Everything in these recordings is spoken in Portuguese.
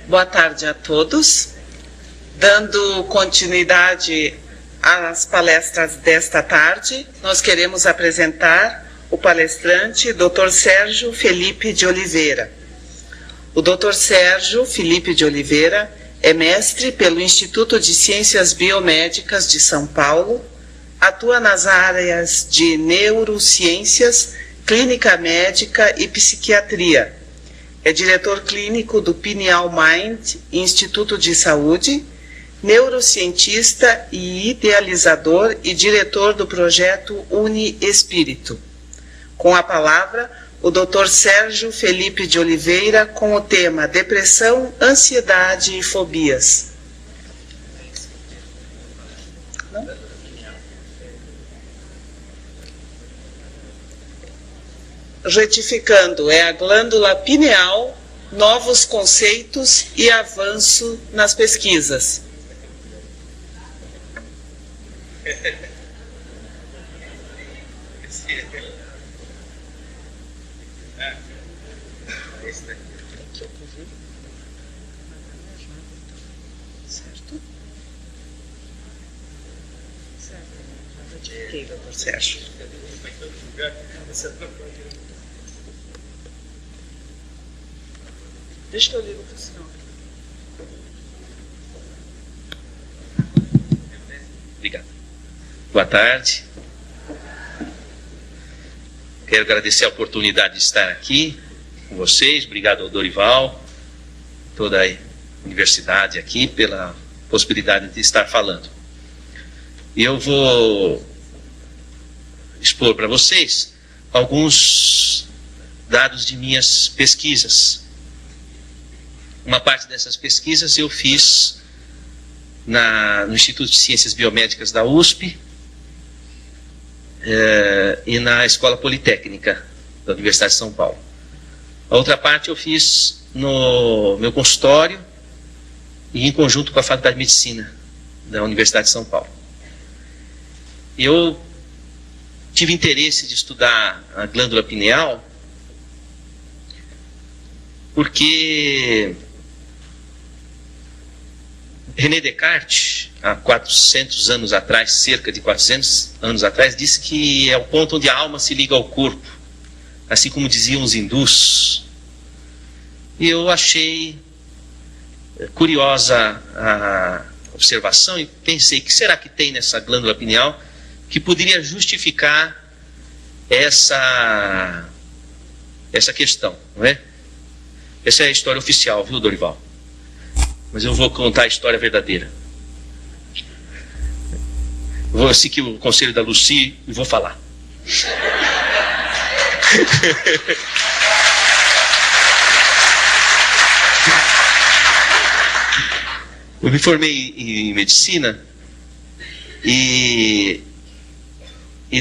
Boa tarde a todos. Dando continuidade às palestras desta tarde, nós queremos apresentar o palestrante Dr. Sérgio Felipe de Oliveira. O Dr. Sérgio Felipe de Oliveira é mestre pelo Instituto de Ciências Biomédicas de São Paulo, atua nas áreas de neurociências, clínica médica e psiquiatria. É diretor clínico do Pineal Mind Instituto de Saúde, neurocientista e idealizador e diretor do projeto Uni Espírito. Com a palavra, o Dr. Sérgio Felipe de Oliveira com o tema Depressão, Ansiedade e Fobias. Retificando, é a glândula pineal, novos conceitos e avanço nas pesquisas. Certo? Já retifiquei, doutor Sérgio. Deixa eu ler o senhor. Obrigado. Boa tarde. Quero agradecer a oportunidade de estar aqui com vocês. Obrigado ao Dorival, toda a universidade aqui, pela possibilidade de estar falando. E eu vou expor para vocês alguns dados de minhas pesquisas. Uma parte dessas pesquisas eu fiz no Instituto de Ciências Biomédicas da USP e na Escola Politécnica da Universidade de São Paulo. A outra parte eu fiz no meu consultório e em conjunto com a Faculdade de Medicina da Universidade de São Paulo. Eu tive interesse de estudar a glândula pineal porque René Descartes, há 400 anos atrás, cerca de 400 anos atrás, disse que é o ponto onde a alma se liga ao corpo, assim como diziam os hindus. E eu achei curiosa a observação e pensei, o que será que tem nessa glândula pineal que poderia justificar essa questão, não é? Essa é a história oficial, viu, Dorival? Mas eu vou contar a história verdadeira. Vou seguir o conselho da Lucy e vou falar. Eu me formei em medicina e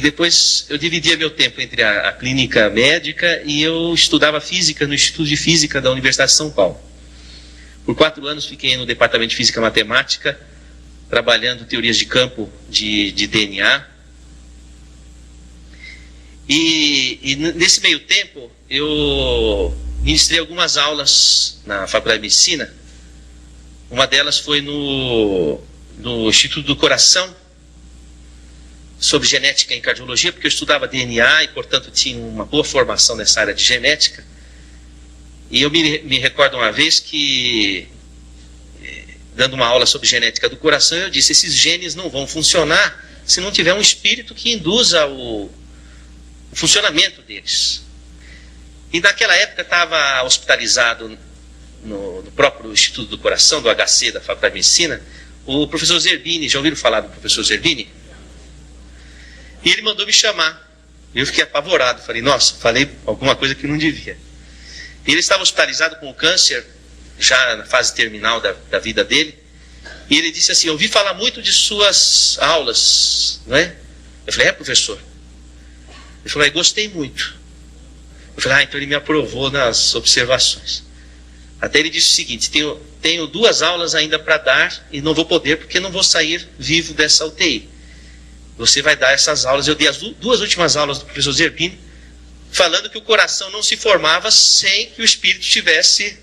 depois eu dividia meu tempo entre a clínica médica e eu estudava física no Instituto de Física da Universidade de São Paulo. Por 4 anos fiquei no departamento de Física Matemática, trabalhando teorias de campo de DNA. E nesse meio tempo eu ministrei algumas aulas na Faculdade de Medicina. Uma delas foi no Instituto do Coração, sobre genética em cardiologia, porque eu estudava DNA e, portanto, tinha uma boa formação nessa área de genética. E eu me recordo uma vez que, dando uma aula sobre genética do coração, eu disse, esses genes não vão funcionar se não tiver um espírito que induza o funcionamento deles. E naquela época estava hospitalizado no próprio Instituto do Coração, do HC, da Faculdade de Medicina, o professor Zerbini. Já ouviram falar do professor Zerbini? E ele mandou me chamar. Eu fiquei apavorado, falei, nossa, falei alguma coisa que não devia. Ele estava hospitalizado com câncer, já na fase terminal da vida dele, e ele disse assim, eu ouvi falar muito de suas aulas, não é? Eu falei, professor? Ele falou, gostei muito. Eu falei, então ele me aprovou nas observações. Até ele disse o seguinte, tenho 2 aulas ainda para dar e não vou poder porque não vou sair vivo dessa UTI. Você vai dar essas aulas. Eu dei as 2 últimas aulas do professor Zerbini, falando que o coração não se formava sem que o espírito estivesse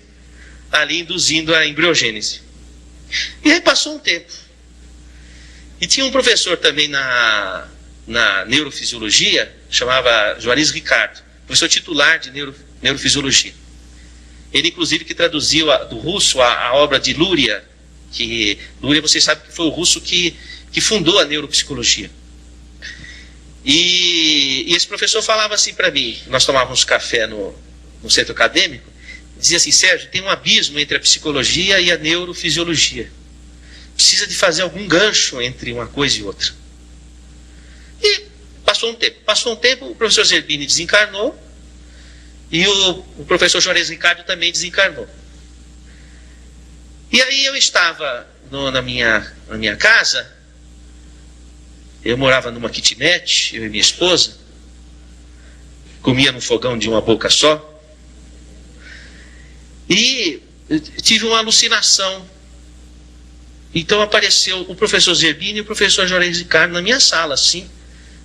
ali induzindo a embriogênese. E aí passou um tempo. E tinha um professor também na neurofisiologia, chamava Juarez Ricardo, professor titular de neurofisiologia. Ele, inclusive, que traduziu do russo a obra de Luria, que Luria, vocês sabem que foi o russo que fundou a neuropsicologia. E esse professor falava assim para mim, nós tomávamos café no centro acadêmico, dizia assim: Sérgio, tem um abismo entre a psicologia e a neurofisiologia. Precisa de fazer algum gancho entre uma coisa e outra. E passou um tempo, o professor Zerbini desencarnou, e o professor Juarez Ricardo também desencarnou. E aí eu estava na minha casa, eu morava numa kitnet, eu e minha esposa, comia num fogão de uma boca só, e tive uma alucinação. Então apareceu o professor Zerbini e o professor Juarez Ricardo na minha sala, assim.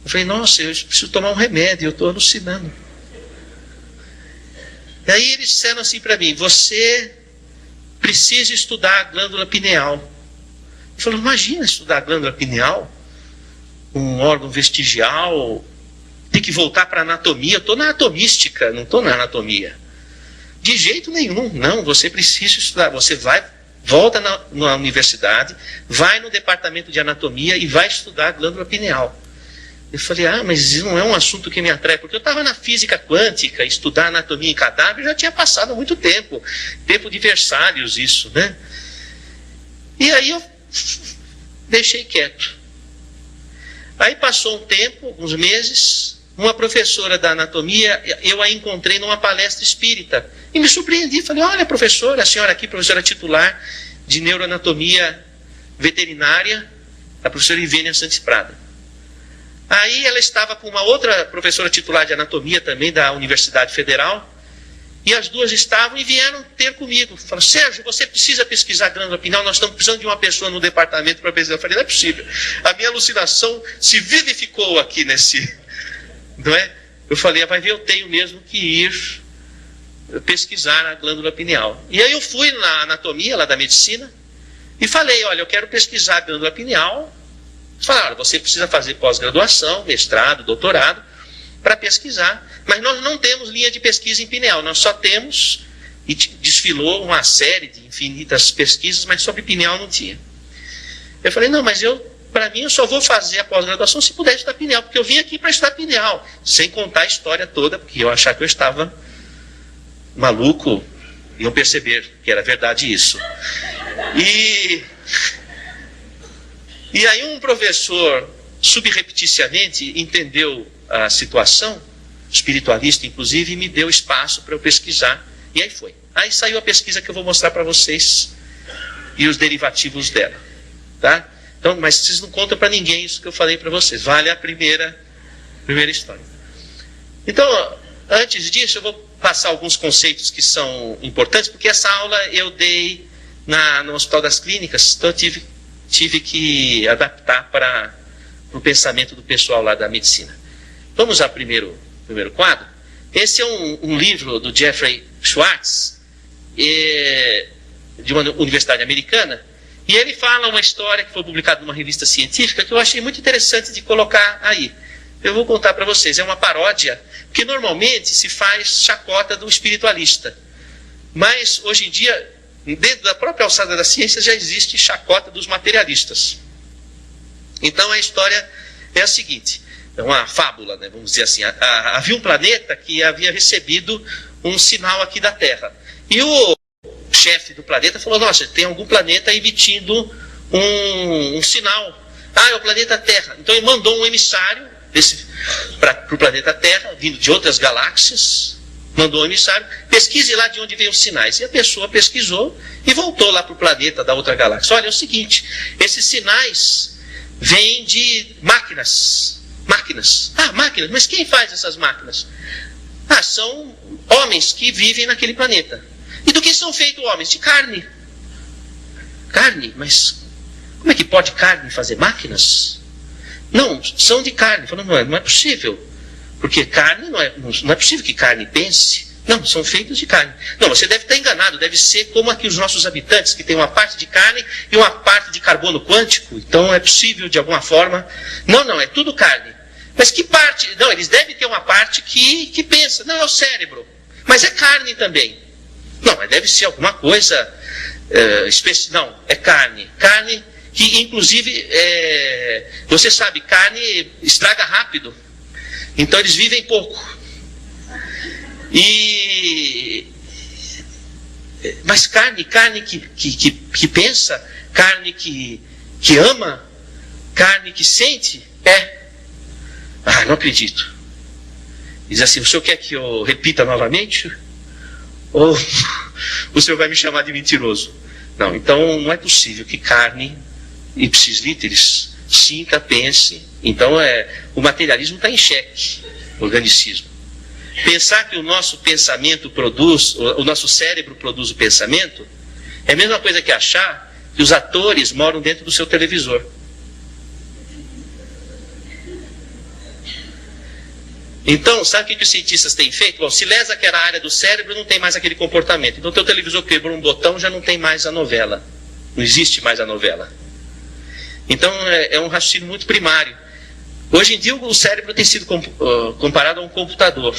Eu falei: nossa, eu preciso tomar um remédio, eu estou alucinando. E aí eles disseram assim para mim: você precisa estudar a glândula pineal. Eu falei: imagina estudar a glândula pineal, um órgão vestigial, tem que voltar para a anatomia. Eu estou na anatomística, não estou na anatomia. De jeito nenhum, não, você precisa estudar, você volta na universidade, vai no departamento de anatomia e vai estudar a glândula pineal. Eu falei: mas isso não é um assunto que me atrai, porque eu estava na física quântica, estudar anatomia em cadáver já tinha passado há muito tempo de Versalhes isso, né? E aí eu deixei quieto. Aí passou um tempo, alguns meses, uma professora da anatomia, eu a encontrei numa palestra espírita, e me surpreendi, falei: olha, professora, a senhora aqui, professora titular de neuroanatomia veterinária, a professora Ivênia Santos Prada. Aí ela estava com uma outra professora titular de anatomia também, da Universidade Federal, e as duas estavam e vieram ter comigo. Falaram: Sérgio, você precisa pesquisar a glândula pineal, nós estamos precisando de uma pessoa no departamento para pesquisar. Eu falei: não é possível, a minha alucinação se vivificou aqui nesse... Não é? Eu falei: vai ver, eu tenho mesmo que ir pesquisar a glândula pineal. E aí eu fui na anatomia lá da medicina e falei: olha, eu quero pesquisar a glândula pineal. Falaram: você precisa fazer pós-graduação, mestrado, doutorado, para pesquisar. Mas nós não temos linha de pesquisa em pineal, nós só temos, e desfilou uma série de infinitas pesquisas, mas sobre pineal não tinha. Eu falei: não, mas para mim eu só vou fazer a pós-graduação se puder estudar pineal, porque eu vim aqui para estudar pineal, sem contar a história toda, porque eu achava que eu estava maluco, iam perceber que era verdade isso. E aí um professor, subrepeticiamente, entendeu a situação, espiritualista inclusive, e me deu espaço para eu pesquisar, e aí foi. Aí saiu a pesquisa que eu vou mostrar para vocês, e os derivativos dela, tá? Então, mas vocês não contam para ninguém isso que eu falei para vocês, vale a primeira história. Então, antes disso, eu vou passar alguns conceitos que são importantes, porque essa aula eu dei no Hospital das Clínicas, então eu tive que adaptar para o pensamento do pessoal lá da medicina. Vamos ao primeiro quadro. Esse é um livro do Jeffrey Schwartz, de uma universidade americana, e ele fala uma história que foi publicada numa revista científica que eu achei muito interessante de colocar aí. Eu vou contar para vocês. É uma paródia, porque normalmente se faz chacota do espiritualista. Mas hoje em dia, dentro da própria alçada da ciência, já existe chacota dos materialistas. Então a história é a seguinte, é uma fábula, né, vamos dizer assim. Havia um planeta que havia recebido um sinal aqui da Terra. E o chefe do planeta falou: nossa, tem algum planeta emitindo um sinal. É o planeta Terra. Então ele mandou um emissário para o planeta Terra, vindo de outras galáxias, mandou um emissário, pesquise lá de onde veio os sinais. E a pessoa pesquisou e voltou lá para o planeta da outra galáxia. Olha, é o seguinte, esses sinais vêm de máquinas. Máquinas, mas quem faz essas máquinas? São homens que vivem naquele planeta. E do que são feitos homens? De carne. Carne? Mas como é que pode carne fazer máquinas? Não, são de carne. Falando: não é possível. Porque carne não é possível que carne pense. Não, são feitos de carne. Não, você deve estar enganado, deve ser como aqui os nossos habitantes, que tem uma parte de carne e uma parte de carbono quântico. Então é possível de alguma forma. Não, é tudo carne. Mas que parte? Não, eles devem ter uma parte que pensa. Não, é o cérebro. Mas é carne também. Não, mas deve ser alguma coisa especial. Não, é carne. Carne que, inclusive, você sabe, carne estraga rápido. Então eles vivem pouco. Mas carne que pensa, carne que ama, carne que sente, não acredito. Diz assim, o senhor quer que eu repita novamente? Ou o senhor vai me chamar de mentiroso? Não, então não é possível que carne, ipsis literis, sinta, pense. Então o materialismo está em xeque, o organicismo. Pensar que o nosso pensamento produz, o nosso cérebro produz o pensamento, é a mesma coisa que achar que os atores moram dentro do seu televisor. Então, sabe o que os cientistas têm feito? Bom, se lesa que era a área do cérebro, não tem mais aquele comportamento. Então, teu televisor quebrou um botão, já não tem mais a novela. Não existe mais a novela. Então, é um raciocínio muito primário. Hoje em dia, o cérebro tem sido comparado a um computador.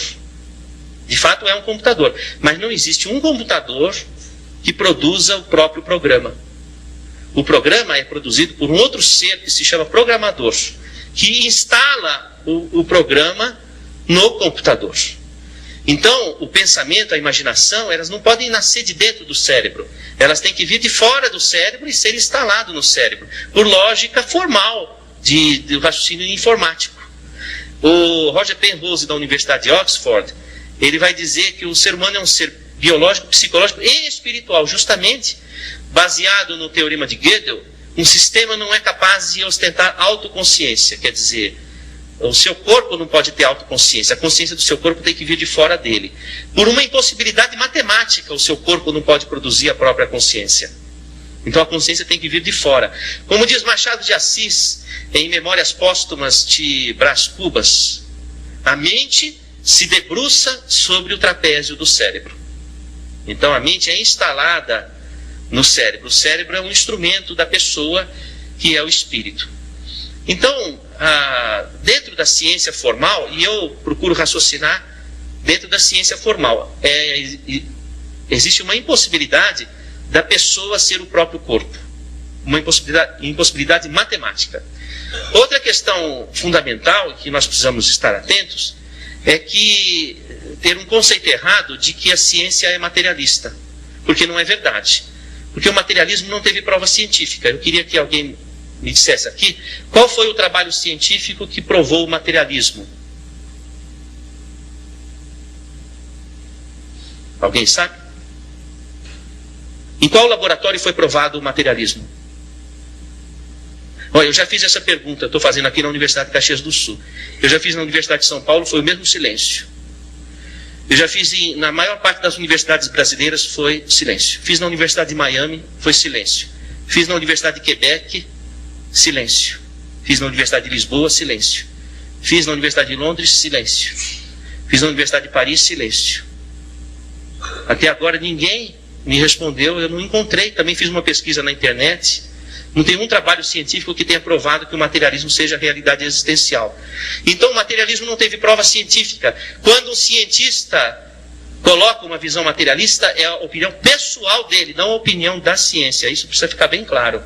De fato, é um computador. Mas não existe um computador que produza o próprio programa. O programa é produzido por um outro ser que se chama programador, que instala o programa no computador. Então, o pensamento, a imaginação, elas não podem nascer de dentro do cérebro. Elas têm que vir de fora do cérebro e ser instalado no cérebro, por lógica formal do raciocínio informático. O Roger Penrose, da Universidade de Oxford, ele vai dizer que o ser humano é um ser biológico, psicológico e espiritual, justamente baseado no teorema de Gödel. Um sistema não é capaz de ostentar autoconsciência, quer dizer, o seu corpo não pode ter autoconsciência, a consciência do seu corpo tem que vir de fora dele. Por uma impossibilidade matemática, o seu corpo não pode produzir a própria consciência. Então a consciência tem que vir de fora. Como diz Machado de Assis, em Memórias Póstumas de Brás Cubas, a mente se debruça sobre o trapézio do cérebro. Então a mente é instalada no cérebro. O cérebro é um instrumento da pessoa, que é o espírito. Então, dentro da ciência formal, e eu procuro raciocinar dentro da ciência formal, existe uma impossibilidade da pessoa ser o próprio corpo. Uma impossibilidade matemática. Outra questão fundamental que nós precisamos estar atentos é que ter um conceito errado de que a ciência é materialista, porque não é verdade. Porque o materialismo não teve prova científica. Eu queria que alguém me dissesse aqui qual foi o trabalho científico que provou o materialismo. Alguém sabe? Em qual laboratório foi provado o materialismo? Olha, eu já fiz essa pergunta, estou fazendo aqui na Universidade de Caxias do Sul. Eu já fiz na Universidade de São Paulo, foi o mesmo silêncio. Eu já fiz na maior parte das universidades brasileiras, foi silêncio. Fiz na Universidade de Miami, foi silêncio. Fiz na Universidade de Quebec, silêncio. Fiz na Universidade de Lisboa, silêncio. Fiz na Universidade de Londres, silêncio. Fiz na Universidade de Paris, silêncio. Até agora ninguém me respondeu, eu não encontrei. Também fiz uma pesquisa na internet. Não tem um trabalho científico que tenha provado que o materialismo seja realidade existencial. Então o materialismo não teve prova científica. Quando um cientista coloca uma visão materialista, é a opinião pessoal dele, não a opinião da ciência. Isso precisa ficar bem claro.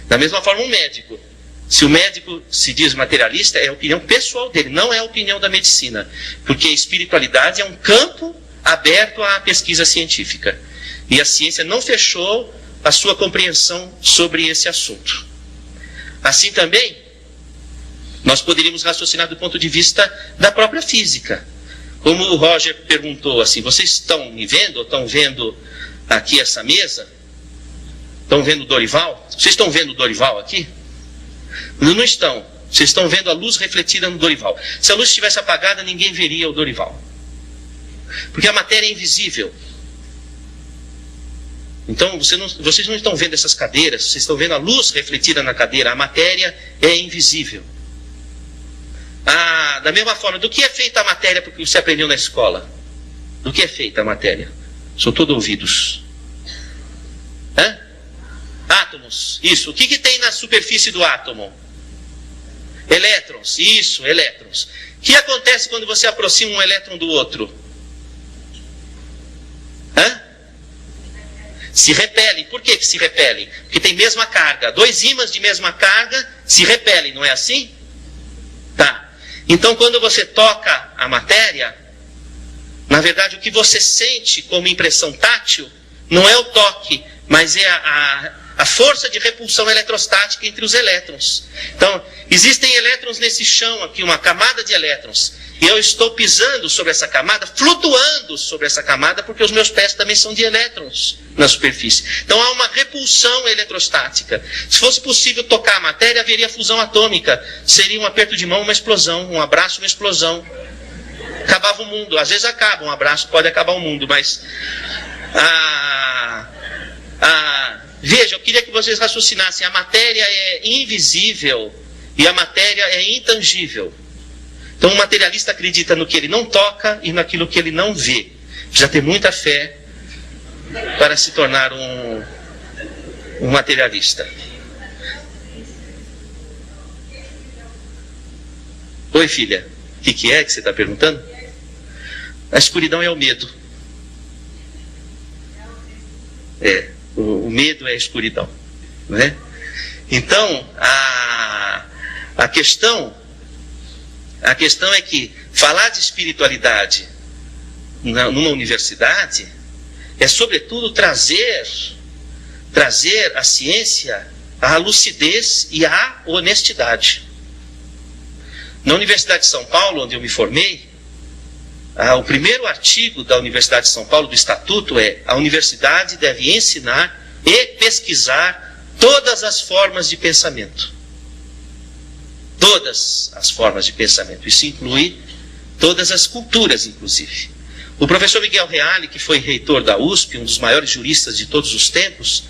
Da mesma forma, um médico. Se o médico se diz materialista, é a opinião pessoal dele, não é a opinião da medicina. Porque a espiritualidade é um campo aberto à pesquisa científica. E a ciência não fechou a sua compreensão sobre esse assunto. Assim também, nós poderíamos raciocinar do ponto de vista da própria física. Como o Roger perguntou assim, vocês estão me vendo, ou estão vendo aqui essa mesa? Estão vendo o Dorival? Vocês estão vendo o Dorival aqui? Não estão. Vocês estão vendo a luz refletida no Dorival. Se a luz estivesse apagada, ninguém veria o Dorival. Porque a matéria é invisível. Então, vocês não estão vendo essas cadeiras, vocês estão vendo a luz refletida na cadeira, a matéria é invisível. Da mesma forma, do que é feita a matéria porque você aprendeu na escola? Do que é feita a matéria? Sou todo ouvidos. Hã? Átomos. Isso. O que tem na superfície do átomo? Elétrons. Isso, elétrons. O que acontece quando você aproxima um elétron do outro? Hã? Se repelem. Por que se repelem? Porque tem mesma carga. Dois ímãs de mesma carga se repelem, não é assim? Tá. Então, quando você toca a matéria, na verdade, o que você sente como impressão tátil não é o toque, mas é a força de repulsão eletrostática entre os elétrons. Então, existem elétrons nesse chão aqui, uma camada de elétrons. E eu estou pisando sobre essa camada, flutuando sobre essa camada, porque os meus pés também são de elétrons na superfície. Então há uma repulsão eletrostática. Se fosse possível tocar a matéria, haveria fusão atômica. Seria um aperto de mão, uma explosão, um abraço, uma explosão. Acabava o mundo. Às vezes acaba, um abraço pode acabar o mundo, mas... Veja, eu queria que vocês raciocinassem. A matéria é invisível e a matéria é intangível. Então o materialista acredita no que ele não toca e naquilo que ele não vê. Precisa ter muita fé para se tornar um materialista. Oi, filha. O que é que você está perguntando? A escuridão é o medo. O medo é a escuridão. Não é? Então, a questão é que falar de espiritualidade numa universidade é, sobretudo, trazer à ciência a lucidez e a honestidade. Na Universidade de São Paulo, onde eu me formei, o primeiro artigo da Universidade de São Paulo, do Estatuto, é: a universidade deve ensinar e pesquisar todas as formas de pensamento. Todas as formas de pensamento. Isso inclui todas as culturas, inclusive. O professor Miguel Reale, que foi reitor da USP, um dos maiores juristas de todos os tempos,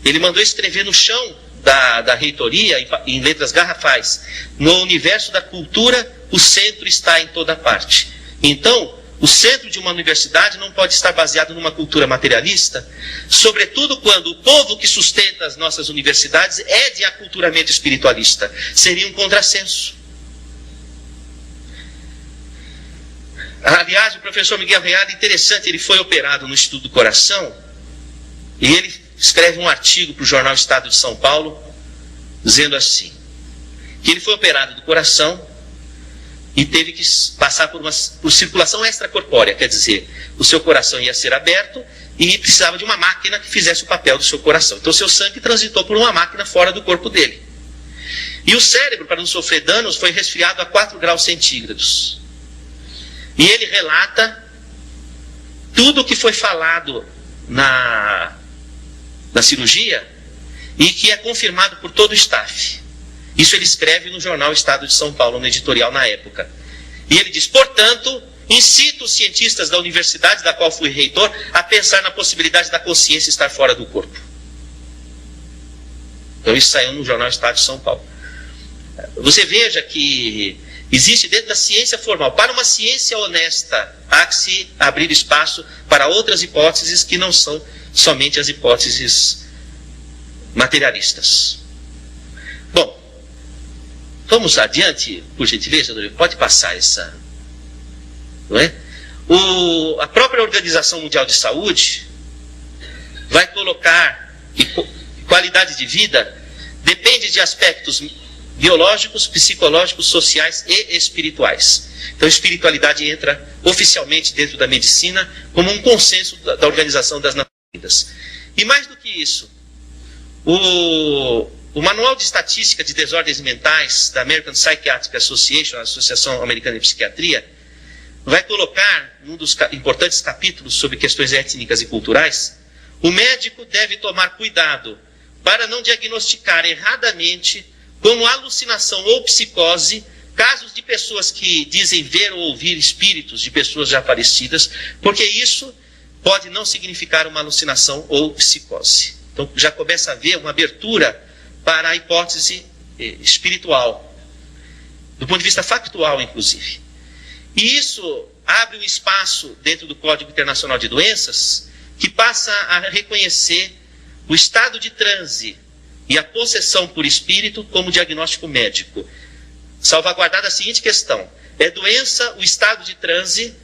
ele mandou escrever no chão da reitoria, em letras garrafais: no universo da cultura, o centro está em toda parte. Então, o centro de uma universidade não pode estar baseado numa cultura materialista, sobretudo quando o povo que sustenta as nossas universidades é de aculturamento espiritualista. Seria um contrassenso. Aliás, o professor Miguel Reale, interessante, ele foi operado no Instituto do Coração, e ele escreve um artigo para o jornal Estado de São Paulo, dizendo assim, que ele foi operado do coração e teve que passar por circulação extracorpórea, quer dizer, o seu coração ia ser aberto e precisava de uma máquina que fizesse o papel do seu coração. Então, seu sangue transitou por uma máquina fora do corpo dele. E o cérebro, para não sofrer danos, foi resfriado a 4 graus centígrados. E ele relata tudo o que foi falado na cirurgia e que é confirmado por todo o staff. Isso ele escreve no jornal Estado de São Paulo, no editorial na época. E ele diz: portanto, incito os cientistas da universidade da qual fui reitor a pensar na possibilidade da consciência estar fora do corpo. Então isso saiu no jornal Estado de São Paulo. Você veja que existe dentro da ciência formal, para uma ciência honesta, há que se abrir espaço para outras hipóteses que não são somente as hipóteses materialistas. Bom, vamos adiante, por gentileza, pode passar essa, não é? A própria Organização Mundial de Saúde vai colocar que qualidade de vida depende de aspectos biológicos, psicológicos, sociais e espirituais. Então a espiritualidade entra oficialmente dentro da medicina como um consenso da Organização das Nações Unidas. E mais do que isso, o Manual de Estatística de Desordens Mentais da American Psychiatric Association, a Associação Americana de Psiquiatria, vai colocar, num dos importantes capítulos sobre questões étnicas e culturais, o médico deve tomar cuidado para não diagnosticar erradamente como alucinação ou psicose casos de pessoas que dizem ver ou ouvir espíritos de pessoas já falecidas, porque isso pode não significar uma alucinação ou psicose. Então já começa a haver uma abertura para a hipótese espiritual, do ponto de vista factual, inclusive. E isso abre um espaço dentro do Código Internacional de Doenças que passa a reconhecer o estado de transe e a possessão por espírito como diagnóstico médico. Salvaguardada a seguinte questão: é doença o estado de transe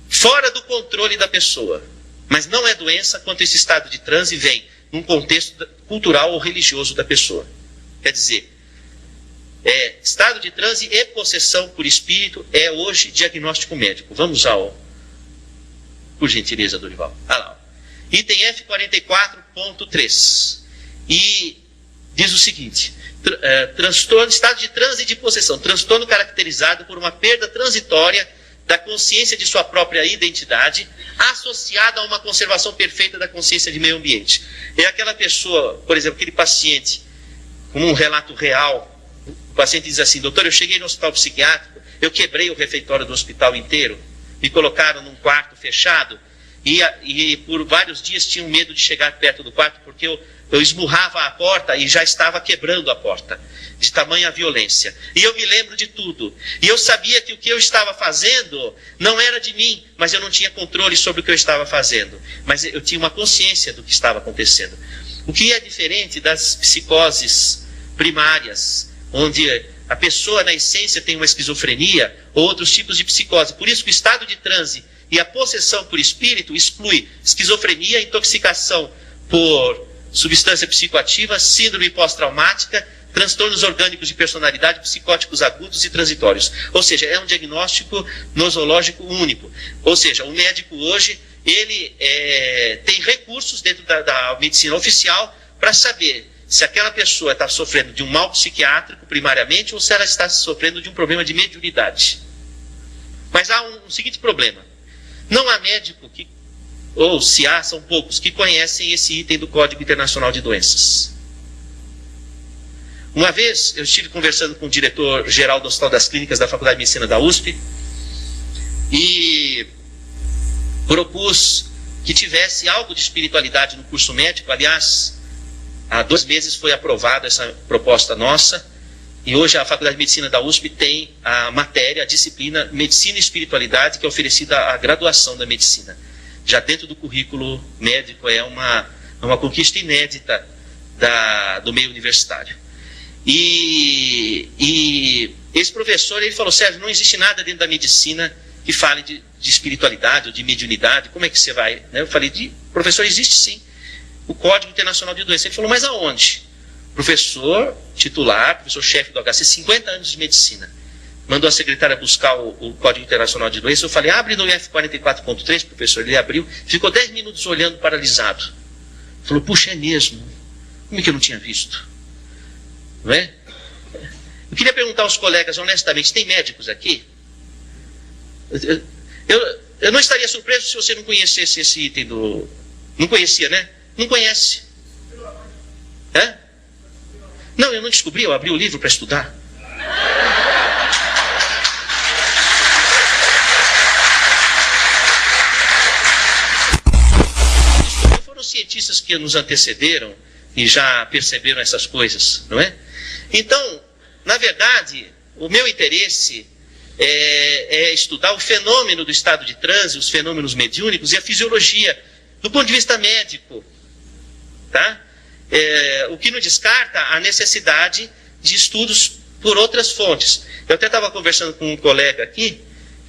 fora do controle da pessoa, mas não é doença quando esse estado de transe vem num contexto cultural ou religioso da pessoa. Quer dizer, estado de transe e possessão por espírito é hoje diagnóstico médico. Vamos ao... Por gentileza, Dorival. Lá. Item F44.3. E diz o seguinte: transtorno, estado de transe e de possessão. Transtorno caracterizado por uma perda transitória da consciência de sua própria identidade, associada a uma conservação perfeita da consciência de meio ambiente. É aquela pessoa, por exemplo, aquele paciente, como um relato real, o paciente diz assim: doutor, eu cheguei no hospital psiquiátrico, eu quebrei o refeitório do hospital inteiro, me colocaram num quarto fechado e por vários dias tinham medo de chegar perto do quarto porque eu esmurrava a porta e já estava quebrando a porta, de tamanha violência. E eu me lembro de tudo. E eu sabia que o que eu estava fazendo não era de mim, mas eu não tinha controle sobre o que eu estava fazendo. Mas eu tinha uma consciência do que estava acontecendo. O que é diferente das psicoses primárias, onde a pessoa, na essência, tem uma esquizofrenia ou outros tipos de psicose. Por isso que o estado de transe e a possessão por espírito exclui esquizofrenia, intoxicação por substância psicoativa, síndrome pós-traumática, transtornos orgânicos de personalidade, psicóticos agudos e transitórios. Ou seja, é um diagnóstico nosológico único. Ou seja, o médico hoje, ele tem recursos dentro da medicina oficial para saber se aquela pessoa está sofrendo de um mal psiquiátrico primariamente ou se ela está sofrendo de um problema de mediunidade. Mas há um seguinte problema: não há médico que, ou se há, são poucos, que conhecem esse item do Código Internacional de Doenças. Uma vez eu estive conversando com o diretor-geral do Hospital das Clínicas da Faculdade de Medicina da USP e propus que tivesse algo de espiritualidade no curso médico. Aliás, há 2 meses foi aprovada essa proposta nossa, e hoje a Faculdade de Medicina da USP tem a matéria, a disciplina Medicina e Espiritualidade, que é oferecida à graduação da medicina. Já dentro do currículo médico, é uma conquista inédita do meio universitário. E esse professor, ele falou: Sérgio, não existe nada dentro da medicina que fale de espiritualidade ou de mediunidade, como é que você vai? Eu falei: professor, existe sim o Código Internacional de Doenças. Ele falou: mas aonde? Professor titular, professor-chefe do HC, 50 anos de medicina. Mandou a secretária buscar o Código Internacional de Doenças. Eu falei: abre no F44.3, professor. Ele abriu, ficou 10 minutos olhando, paralisado. Falou: puxa, é mesmo? Como é que eu não tinha visto? Não é? Eu queria perguntar aos colegas, honestamente, tem médicos aqui? Eu não estaria surpreso se você não conhecesse esse item do... Não conhecia, né? Não conhece. É? Não, eu não descobri, eu abri o livro para estudar. Foram cientistas que nos antecederam e já perceberam essas coisas, não é? Então, na verdade, o meu interesse é estudar o fenômeno do estado de transe, os fenômenos mediúnicos e a fisiologia, do ponto de vista médico. Tá? O que não descarta a necessidade de estudos por outras fontes. Eu até estava conversando com um colega aqui,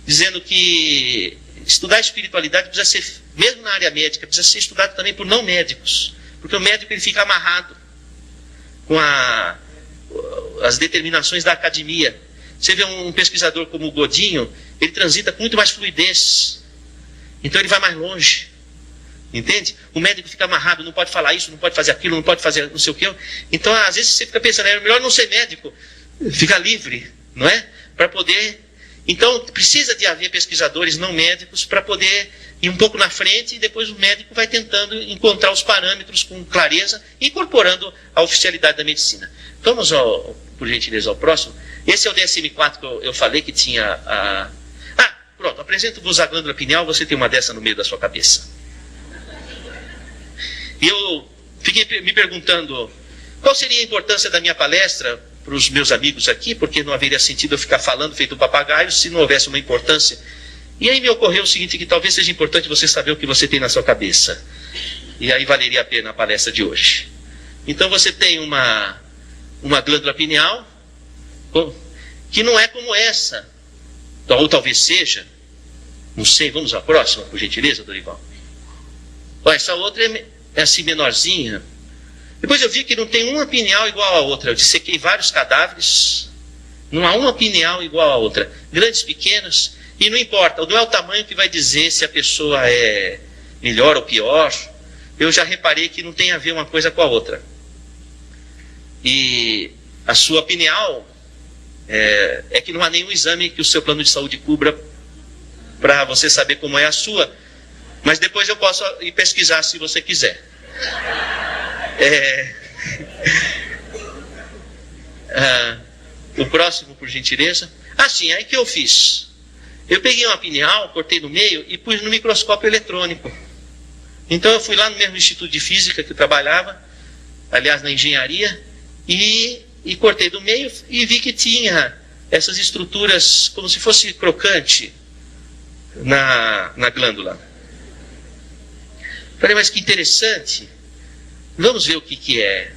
dizendo que estudar espiritualidade precisa ser, mesmo na área médica, precisa ser estudado também por não médicos. Porque o médico, ele fica amarrado com as determinações da academia. Você vê um pesquisador como o Godinho, ele transita com muito mais fluidez. Então ele vai mais longe. Entende? O médico fica amarrado, não pode falar isso, não pode fazer aquilo, não pode fazer não sei o quê. Então, às vezes, você fica pensando, é melhor não ser médico, ficar livre, não é? Para poder... Então, precisa de haver pesquisadores não médicos para poder ir um pouco na frente e depois o médico vai tentando encontrar os parâmetros com clareza, incorporando a oficialidade da medicina. Vamos, por gentileza, ao próximo. Esse é o DSM-4 que eu falei que tinha pronto, apresento-vos a glândula pineal, você tem uma dessa no meio da sua cabeça. E eu fiquei me perguntando qual seria a importância da minha palestra para os meus amigos aqui, porque não haveria sentido eu ficar falando feito um papagaio se não houvesse uma importância. E aí me ocorreu o seguinte, que talvez seja importante você saber o que você tem na sua cabeça. E aí valeria a pena a palestra de hoje. Então você tem uma glândula pineal, que não é como essa, ou talvez seja, não sei, vamos à próxima, por gentileza, Dorival. Olha, essa outra é assim menorzinha. Depois eu vi que não tem uma pineal igual a outra. Eu dissequei vários cadáveres, não há uma pineal igual a outra. Grandes, pequenas, e não importa, não é o tamanho que vai dizer se a pessoa é melhor ou pior. Eu já reparei que não tem a ver uma coisa com a outra. E a sua pineal é que não há nenhum exame que o seu plano de saúde cubra para você saber como é a sua. Mas depois eu posso ir pesquisar se você quiser. O próximo, por gentileza. Sim, aí que eu fiz? Eu peguei uma pineal, cortei no meio e pus no microscópio eletrônico. Então eu fui lá no mesmo instituto de física que eu trabalhava, aliás na engenharia, e cortei do meio e vi que tinha essas estruturas como se fosse crocante na glândula. Falei, mas que interessante. Vamos ver o que é.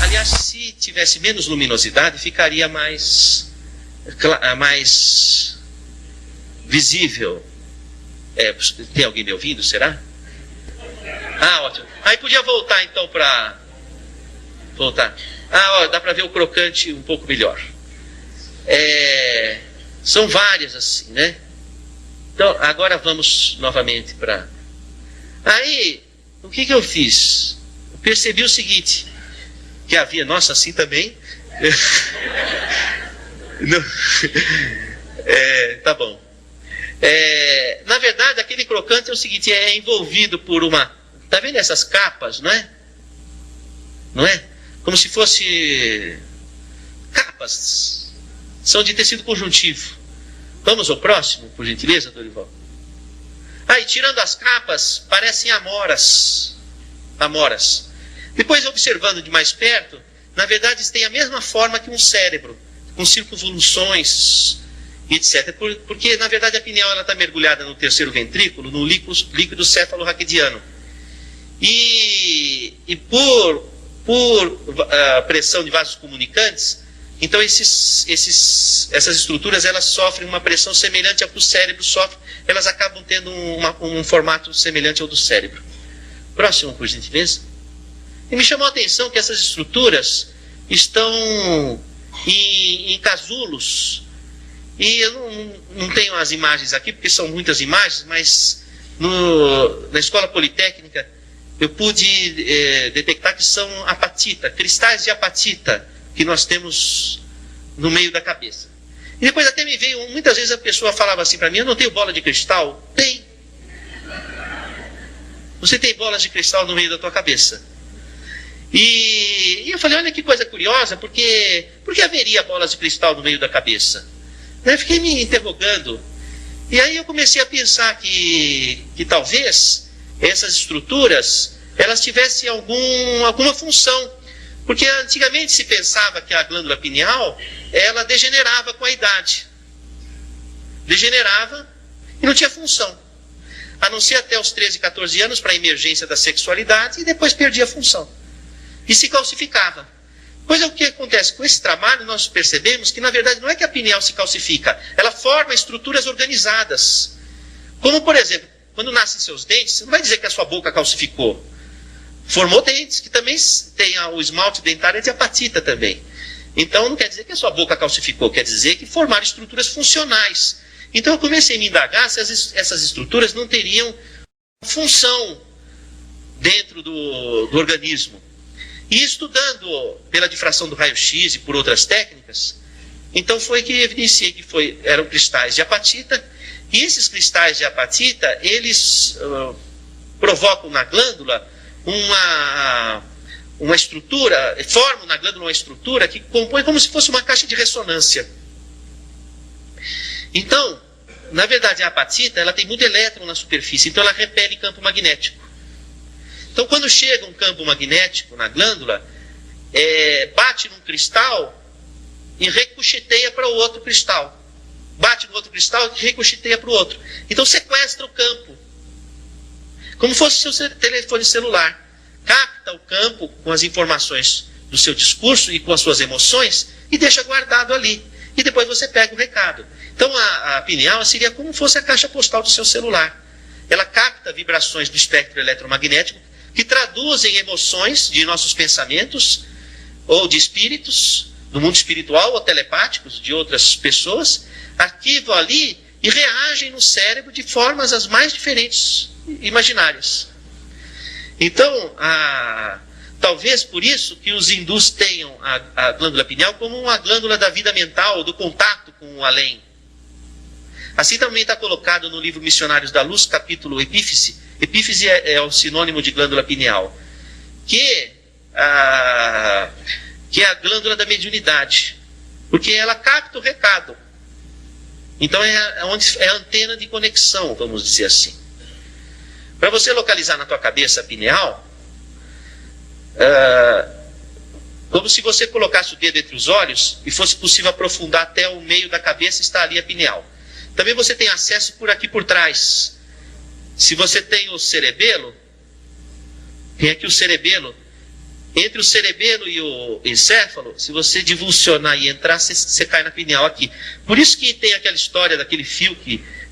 Aliás, se tivesse menos luminosidade, ficaria mais visível. Tem alguém me ouvindo, será? Ótimo. Aí podia voltar então para... Voltar. Dá para ver o crocante um pouco melhor. São várias assim, né? Então, agora vamos novamente para... Aí, o que eu fiz? Eu percebi o seguinte, que havia... Nossa, assim também... Não. Tá bom. Na verdade, aquele crocante é o seguinte, é envolvido por uma... Tá vendo essas capas, não é? Não é? Como se fosse capas. São de tecido conjuntivo. Vamos ao próximo, por gentileza, Dorival. E tirando as capas, parecem amoras. Amoras. Depois, observando de mais perto, na verdade, eles têm a mesma forma que um cérebro, com circunvoluções, etc. Porque, na verdade, a pineal está mergulhada no terceiro ventrículo, no líquido cefalorraquidiano. E por pressão de vasos comunicantes, então essas estruturas elas sofrem uma pressão semelhante ao que o cérebro sofre, elas acabam tendo um formato semelhante ao do cérebro. Próximo, por gentileza. E me chamou a atenção que essas estruturas estão em casulos. E eu não tenho as imagens aqui, porque são muitas imagens, mas na escola politécnica eu pude detectar que são apatita, cristais de apatita que nós temos no meio da cabeça. E depois até me veio, muitas vezes a pessoa falava assim para mim, eu não tenho bola de cristal? Tem. Você tem bolas de cristal no meio da tua cabeça. E eu falei, olha que coisa curiosa, por que haveria bolas de cristal no meio da cabeça? Eu fiquei me interrogando. E aí eu comecei a pensar que talvez essas estruturas elas tivessem alguma função. Porque antigamente se pensava que a glândula pineal ela degenerava com a idade. Degenerava e não tinha função. A não ser até os 13, 14 anos para a emergência da sexualidade e depois perdia a função. E se calcificava. Pois é o que acontece com esse trabalho, nós percebemos que na verdade não é que a pineal se calcifica, ela forma estruturas organizadas. Como por exemplo, quando nascem seus dentes, você não vai dizer que a sua boca calcificou. Formou dentes, que também tem o esmalte dentário de apatita também. Então não quer dizer que a sua boca calcificou, quer dizer que formaram estruturas funcionais. Então eu comecei a me indagar se essas estruturas não teriam função dentro do organismo. E estudando pela difração do raio-x e por outras técnicas, então foi que evidenciei que eram cristais de apatita. E esses cristais de apatita, eles provocam na glândula uma estrutura, formam na glândula uma estrutura que compõe como se fosse uma caixa de ressonância. Então, na verdade, a apatita ela tem muito elétron na superfície, então ela repele campo magnético. Então, quando chega um campo magnético na glândula, bate num cristal e ricocheteia para o outro cristal. bate no outro cristal e ricocheteia para o outro. Então sequestra o campo, como fosse o seu telefone celular. Capta o campo com as informações do seu discurso e com as suas emoções e deixa guardado ali. E depois você pega o recado. Então a pineal seria como fosse a caixa postal do seu celular. Ela capta vibrações do espectro eletromagnético que traduzem emoções de nossos pensamentos ou de espíritos, do mundo espiritual ou telepáticos de outras pessoas, arquivam ali e reagem no cérebro de formas as mais diferentes imaginárias. Então, talvez por isso que os hindus tenham a glândula pineal como uma glândula da vida mental, do contato com o além. Assim também está colocado no livro Missionários da Luz, capítulo Epífise. Epífise é o sinônimo de glândula pineal, que é a glândula da mediunidade, porque ela capta o recado. Então é a antena de conexão, vamos dizer assim. Para você localizar na tua cabeça a pineal, como se você colocasse o dedo entre os olhos e fosse possível aprofundar até o meio da cabeça, está ali a pineal. Também você tem acesso por aqui por trás. Se você tem o cerebelo, tem aqui o cerebelo. Entre o cerebelo e o encéfalo, se você divulsionar e entrar, você cai na pineal aqui. Por isso que tem aquela história daquele fio,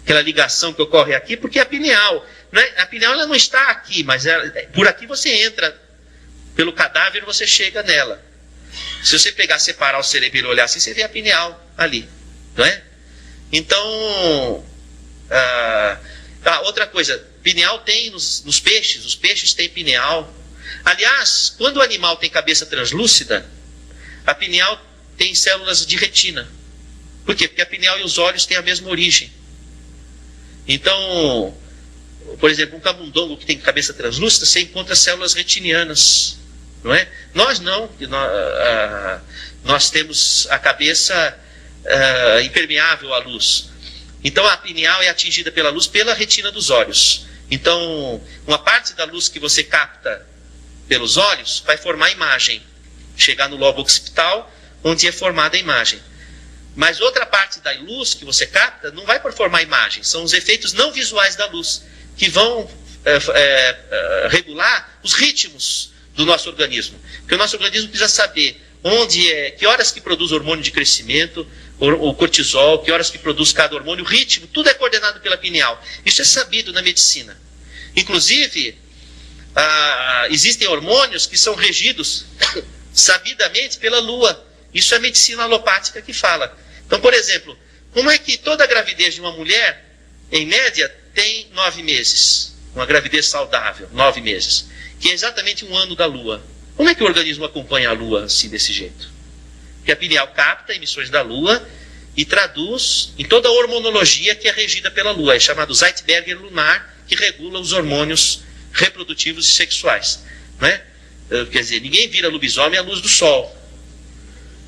aquela ligação que ocorre aqui, porque a pineal, né? A pineal ela não está aqui, mas por aqui você entra. Pelo cadáver você chega nela. Se você pegar, separar o cerebelo e olhar assim, você vê a pineal ali, não é? Então, outra coisa, pineal tem nos peixes, os peixes têm pineal. Aliás, quando o animal tem cabeça translúcida, a pineal tem células de retina. Por quê? Porque a pineal e os olhos têm a mesma origem. Então, por exemplo, um camundongo que tem cabeça translúcida, você encontra células retinianas, não é? Nós não, nós temos a cabeça impermeável à luz. Então a pineal é atingida pela luz pela retina dos olhos. Então, uma parte da luz que você capta pelos olhos vai formar imagem, chegar no lobo occipital, onde é formada a imagem. Mas outra parte da luz que você capta não vai formar imagem, são os efeitos não visuais da luz, que vão regular os ritmos do nosso organismo. Porque o nosso organismo precisa saber que horas que produz hormônio de crescimento, o cortisol, que horas que produz cada hormônio, o ritmo, tudo é coordenado pela pineal. Isso é sabido na medicina. Inclusive, existem hormônios que são regidos sabidamente pela lua. Isso é a medicina alopática que fala. Então, por exemplo, como é que toda a gravidez de uma mulher, em média, tem 9 meses? Uma gravidez saudável, 9 meses. Que é exatamente um ano da lua. Como é que o organismo acompanha a lua assim, desse jeito? Porque a pineal capta emissões da lua e traduz em toda a hormonologia que é regida pela lua. É chamado Zeitberger lunar, que regula os hormônios reprodutivos e sexuais. Não é? Quer dizer, ninguém vira lobisomem à luz do sol.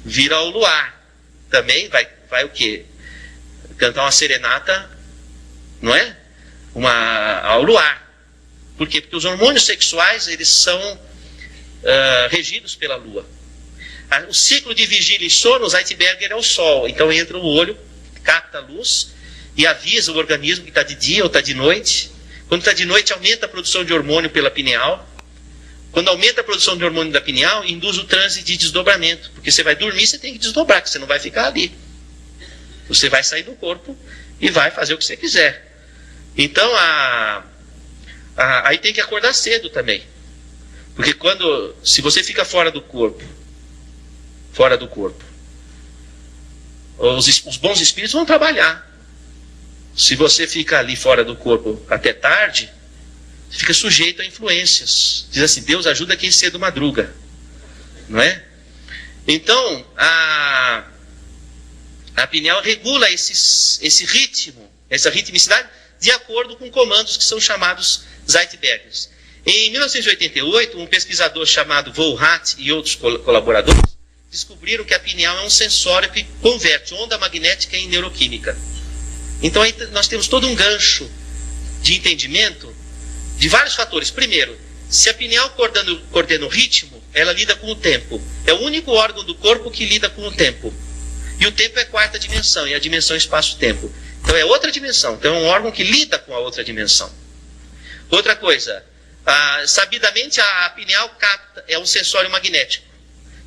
Vira o luar. Também vai o quê? Cantar uma serenata, não é? Ao luar. Por quê? Porque os hormônios sexuais, eles são regidos pela lua. O ciclo de vigília e sono, o Zeitberger é o sol. Então entra o olho, capta a luz e avisa o organismo que está de dia ou está de noite. Quando está de noite, aumenta a produção de hormônio pela pineal. Quando aumenta a produção de hormônio da pineal, induz o transe de desdobramento. Porque você vai dormir, você tem que desdobrar, porque você não vai ficar ali. Você vai sair do corpo e vai fazer o que você quiser. Então, aí tem que acordar cedo também. Porque se você fica fora do corpo, os bons espíritos vão trabalhar. Se você fica ali fora do corpo até tarde, você fica sujeito a influências. Diz assim, Deus ajuda quem cedo madruga. Não é? Então, a pineal regula esse ritmo, essa ritmicidade, de acordo com comandos que são chamados Zeitbergers. Em 1988, um pesquisador chamado Volhat e outros colaboradores descobriram que a pineal é um sensório que converte onda magnética em neuroquímica. Então aí nós temos todo um gancho de entendimento de vários fatores. Primeiro, se a pineal coordena o ritmo, ela lida com o tempo. É o único órgão do corpo que lida com o tempo. E o tempo é a quarta dimensão, e a dimensão é espaço-tempo. Então é outra dimensão, então é um órgão que lida com a outra dimensão. Outra coisa, sabidamente a pineal capta, é um sensório magnético.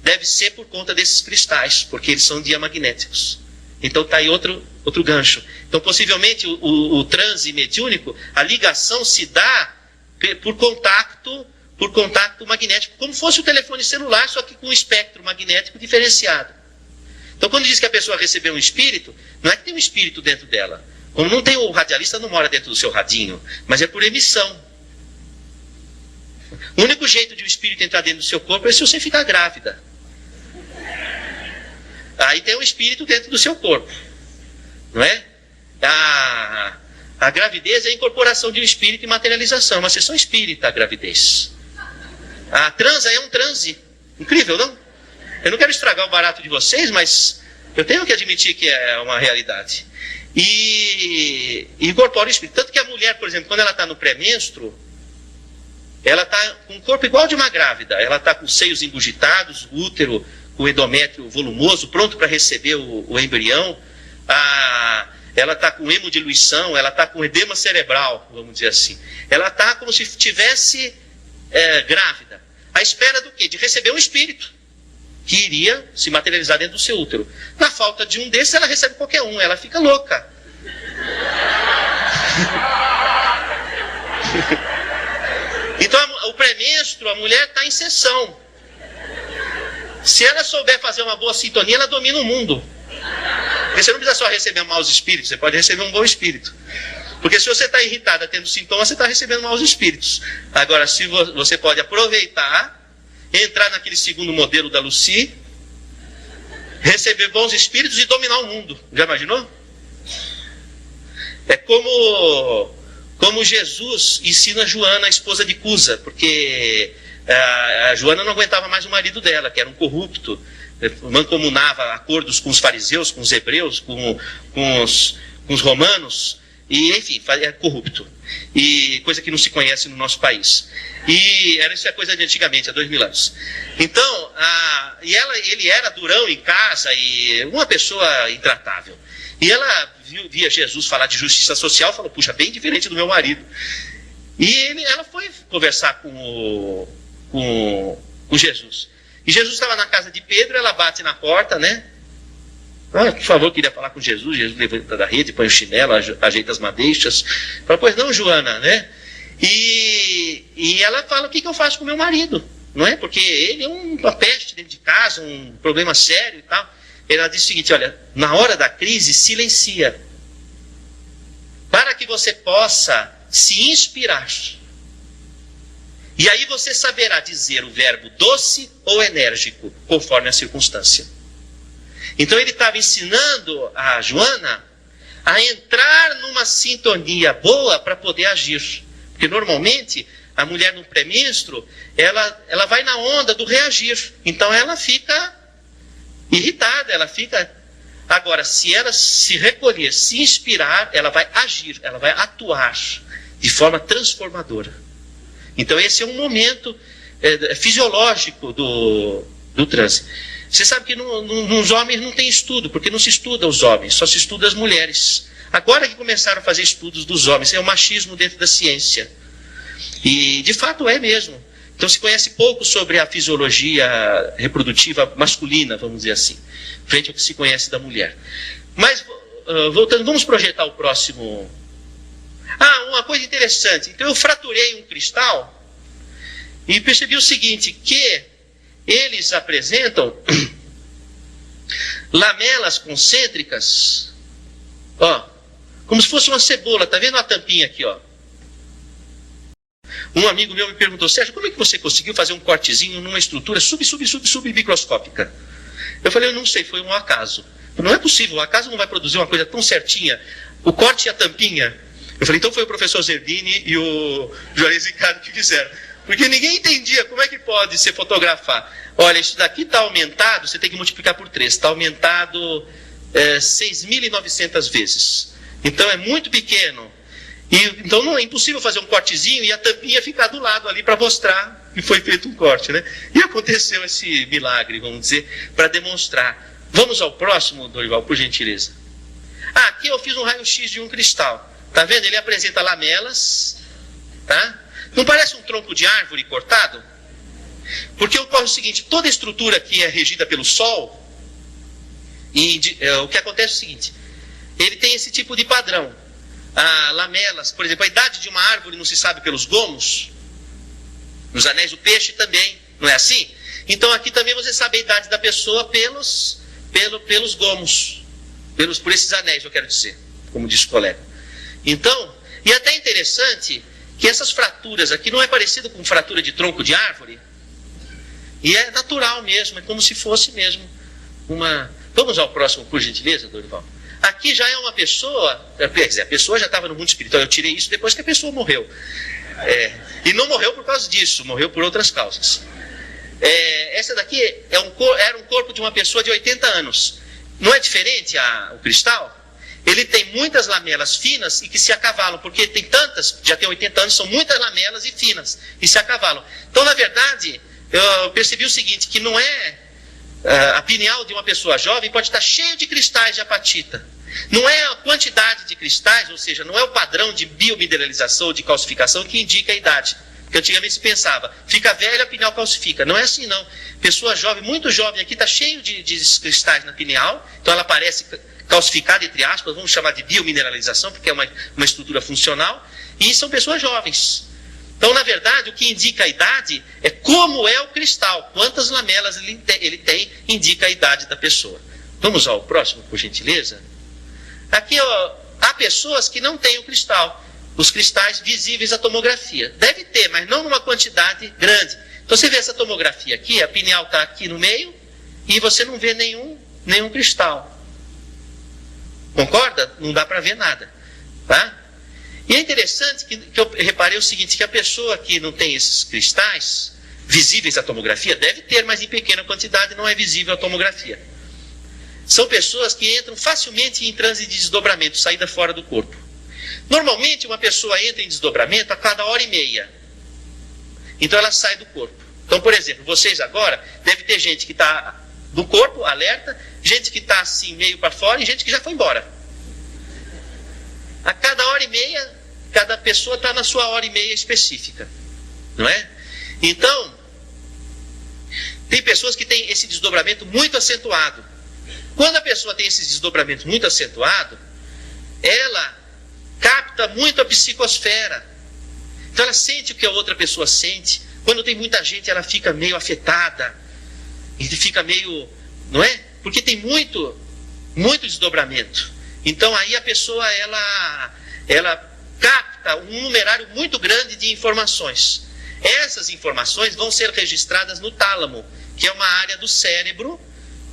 Deve ser por conta desses cristais, porque eles são diamagnéticos. Então está aí outro gancho. Então possivelmente o transe mediúnico, a ligação se dá por contato magnético, como fosse o telefone celular, só que com um espectro magnético diferenciado. Então quando diz que a pessoa recebeu um espírito, não é que tem um espírito dentro dela. Como não tem, o radialista não mora dentro do seu radinho, mas é por emissão. O único jeito de o espírito entrar dentro do seu corpo é se você ficar grávida. Aí tem um espírito dentro do seu corpo, não é? A gravidez é a incorporação de um espírito e materialização, é uma sessão espírita a gravidez. A transa é um transe, incrível, não? Eu não quero estragar o barato de vocês, mas eu tenho que admitir que é uma realidade. E incorpora o espírito. Tanto que a mulher, por exemplo, quando ela está no pré-menstruo, ela está com o corpo igual de uma grávida. Ela está com os seios engurgitados, o útero com o endométrio volumoso, pronto para receber o embrião. Ela está com hemodiluição, ela está com edema cerebral, vamos dizer assim. Ela está como se estivesse grávida. À espera do quê? De receber um espírito que iria se materializar dentro do seu útero. Na falta de um desses, ela recebe qualquer um, ela fica louca. Então, o pré-menstruo, a mulher está em sessão. Se ela souber fazer uma boa sintonia, ela domina o mundo. Porque você não precisa só receber maus espíritos, você pode receber um bom espírito. Porque se você está irritada tendo sintomas, você está recebendo maus espíritos. Agora, se você pode aproveitar, entrar naquele segundo modelo da Lucy, receber bons espíritos e dominar o mundo. Já imaginou? É como Jesus ensina Joana, a esposa de Cusa, porque a Joana não aguentava mais o marido dela, que era um corrupto, mancomunava acordos com os fariseus, com os hebreus, com os romanos, e enfim, é corrupto. E coisa que não se conhece no nosso país. E isso é coisa de antigamente, há 2000 anos. Então, ele era durão em casa e uma pessoa intratável. E ela via Jesus falar de justiça social e falou, puxa, bem diferente do meu marido. E ela foi conversar com Jesus. E Jesus estava na casa de Pedro, ela bate na porta, né? Por favor, queria falar com Jesus. Jesus levanta da rede, põe o chinelo, ajeita as madeixas. Fala, pois não, Joana, né? E ela fala, o que eu faço com meu marido? Não é? Porque ele é uma peste dentro de casa, um problema sério e tal. Ela diz o seguinte, olha, na hora da crise, silencia. Para que você possa se inspirar. E aí você saberá dizer o verbo doce ou enérgico, conforme a circunstância. Então ele estava ensinando a Joana a entrar numa sintonia boa para poder agir. Porque normalmente a mulher no pré-menstruo, ela vai na onda do reagir. Então ela fica irritada, ela fica... Agora, se ela se recolher, se inspirar, ela vai agir, ela vai atuar de forma transformadora. Então esse é um momento fisiológico do transe. Você sabe que nos homens não tem estudo, porque não se estuda os homens, só se estuda as mulheres. Agora que começaram a fazer estudos dos homens, é o machismo dentro da ciência. E de fato é mesmo. Então se conhece pouco sobre a fisiologia reprodutiva masculina, vamos dizer assim, frente ao que se conhece da mulher. Mas, voltando, vamos projetar o próximo... uma coisa interessante. Então eu fraturei um cristal e percebi o seguinte, que eles apresentam lamelas concêntricas, como se fosse uma cebola. Tá vendo a tampinha aqui, ó? Um amigo meu me perguntou, Sérgio, como é que você conseguiu fazer um cortezinho numa estrutura submicroscópica? Eu falei, eu não sei, foi um acaso. Não é possível, o acaso não vai produzir uma coisa tão certinha. O corte e a tampinha. Eu falei, então foi o professor Zerbini e o Juarez Ricardo que fizeram. Porque ninguém entendia como é que pode se fotografar. Olha, isso daqui está aumentado, você tem que multiplicar por 3. Está aumentado 6.900 vezes. Então é muito pequeno. Então não é impossível fazer um cortezinho e a tampinha ficar do lado ali para mostrar que foi feito um corte, né? E aconteceu esse milagre, vamos dizer, para demonstrar Vamos ao próximo, Dorival, por gentileza. Aqui eu fiz um raio-x de um cristal. Tá vendo? Ele apresenta lamelas, tá? Não parece um tronco de árvore cortado? Porque ocorre o seguinte, toda estrutura que é regida pelo Sol, o que acontece é o seguinte, ele tem esse tipo de padrão. Lamelas, por exemplo, a idade de uma árvore não se sabe pelos gomos, nos anéis do peixe também, não é assim? Então aqui também você sabe a idade da pessoa pelos gomos, por esses anéis, eu quero dizer, como disse o colega. Então, e é até interessante que essas fraturas aqui não é parecido com fratura de tronco de árvore, e é natural mesmo, é como se fosse mesmo uma... Vamos ao próximo, por gentileza, Dorival. Aqui já é uma pessoa, quer dizer, a pessoa já estava no mundo espiritual, eu tirei isso depois que a pessoa morreu. E não morreu por causa disso, morreu por outras causas. Essa daqui era um corpo de uma pessoa de 80 anos. Não é diferente o cristal? Ele tem muitas lamelas finas e que se acavalam, porque tem tantas, já tem 80 anos, são muitas lamelas e finas, e se acavalam. Então, na verdade, eu percebi o seguinte, que não é... a pineal de uma pessoa jovem pode estar cheio de cristais de apatita. Não é a quantidade de cristais, ou seja, não é o padrão de biomineralização ou de calcificação que indica a idade. Porque antigamente se pensava, fica velha, a pineal calcifica. Não é assim, não. Pessoa jovem, muito jovem aqui, está cheio de cristais na pineal, então ela parece calcificada, entre aspas, vamos chamar de biomineralização, porque é uma estrutura funcional, e são pessoas jovens. Então, na verdade, o que indica a idade é como é o cristal, quantas lamelas ele tem, indica a idade da pessoa. Vamos ao próximo, por gentileza. Aqui, há pessoas que não têm o cristal, os cristais visíveis à tomografia. Deve ter, mas não numa quantidade grande. Então, você vê essa tomografia aqui, a pineal está aqui no meio, e você não vê nenhum cristal. Concorda? Não dá para ver nada. Tá? E é interessante que eu reparei o seguinte, que a pessoa que não tem esses cristais visíveis à tomografia, deve ter, mas em pequena quantidade, não é visível à tomografia. São pessoas que entram facilmente em transe de desdobramento, saída fora do corpo. Normalmente uma pessoa entra em desdobramento a cada hora e meia. Então ela sai do corpo. Então, por exemplo, vocês agora, deve ter gente que está do corpo, alerta, gente que está assim meio para fora e gente que já foi embora. A cada hora e meia, cada pessoa está na sua hora e meia específica, não é? Então, tem pessoas que têm esse desdobramento muito acentuado. Quando a pessoa tem esse desdobramento muito acentuado, ela capta muito a psicosfera. Então ela sente o que a outra pessoa sente. Quando tem muita gente, ela fica meio afetada. E fica meio, não é? Porque tem muito desdobramento. Então aí a pessoa, ela capta um numerário muito grande de informações. Essas informações vão ser registradas no tálamo, que é uma área do cérebro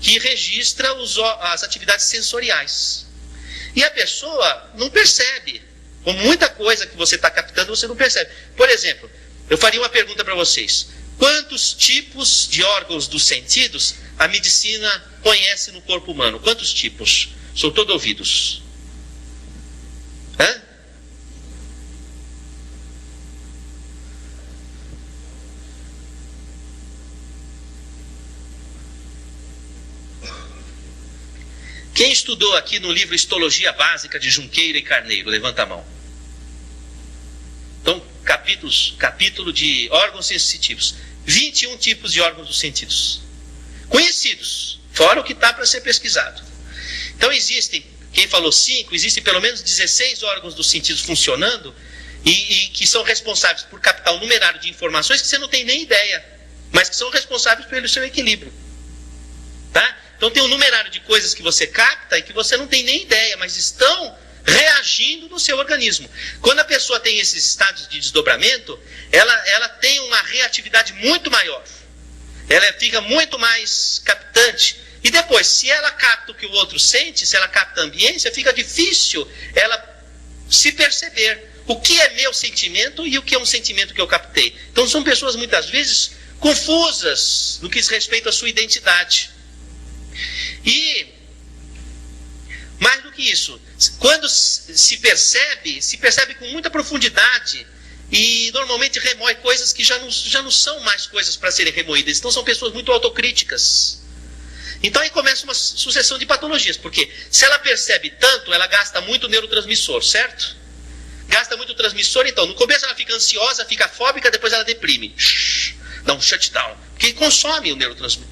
que registra as atividades sensoriais. E a pessoa não percebe. Com muita coisa que você está captando, você não percebe. Por exemplo, eu faria uma pergunta para vocês. Quantos tipos de órgãos dos sentidos a medicina conhece no corpo humano? Quantos tipos? Sou todo ouvidos. Hã? Quem estudou aqui no livro Histologia Básica de Junqueira e Carneiro? Levanta a mão. Então, capítulo de órgãos sensitivos. 21 tipos de órgãos dos sentidos. Conhecidos, fora o que está para ser pesquisado. Então existem, quem falou 5, existem pelo menos 16 órgãos dos sentidos funcionando e que são responsáveis por captar um numerário de informações que você não tem nem ideia, mas que são responsáveis pelo seu equilíbrio. Tá? Então tem um numerário de coisas que você capta e que você não tem nem ideia, mas estão reagindo no seu organismo. Quando a pessoa tem esses estados de desdobramento, ela tem uma reatividade muito maior. Ela fica muito mais captante. E depois, se ela capta o que o outro sente, se ela capta a ambiência, fica difícil ela se perceber o que é meu sentimento e o que é um sentimento que eu captei. Então são pessoas muitas vezes confusas no que diz respeito à sua identidade. E mais do que isso, quando se percebe com muita profundidade e normalmente remói coisas que já não são mais coisas para serem remoídas. Então são pessoas muito autocríticas. Então aí começa uma sucessão de patologias, porque se ela percebe tanto, ela gasta muito neurotransmissor, certo? Gasta muito transmissor, então no começo ela fica ansiosa, fica fóbica, depois ela deprime. Dá um shutdown, porque consome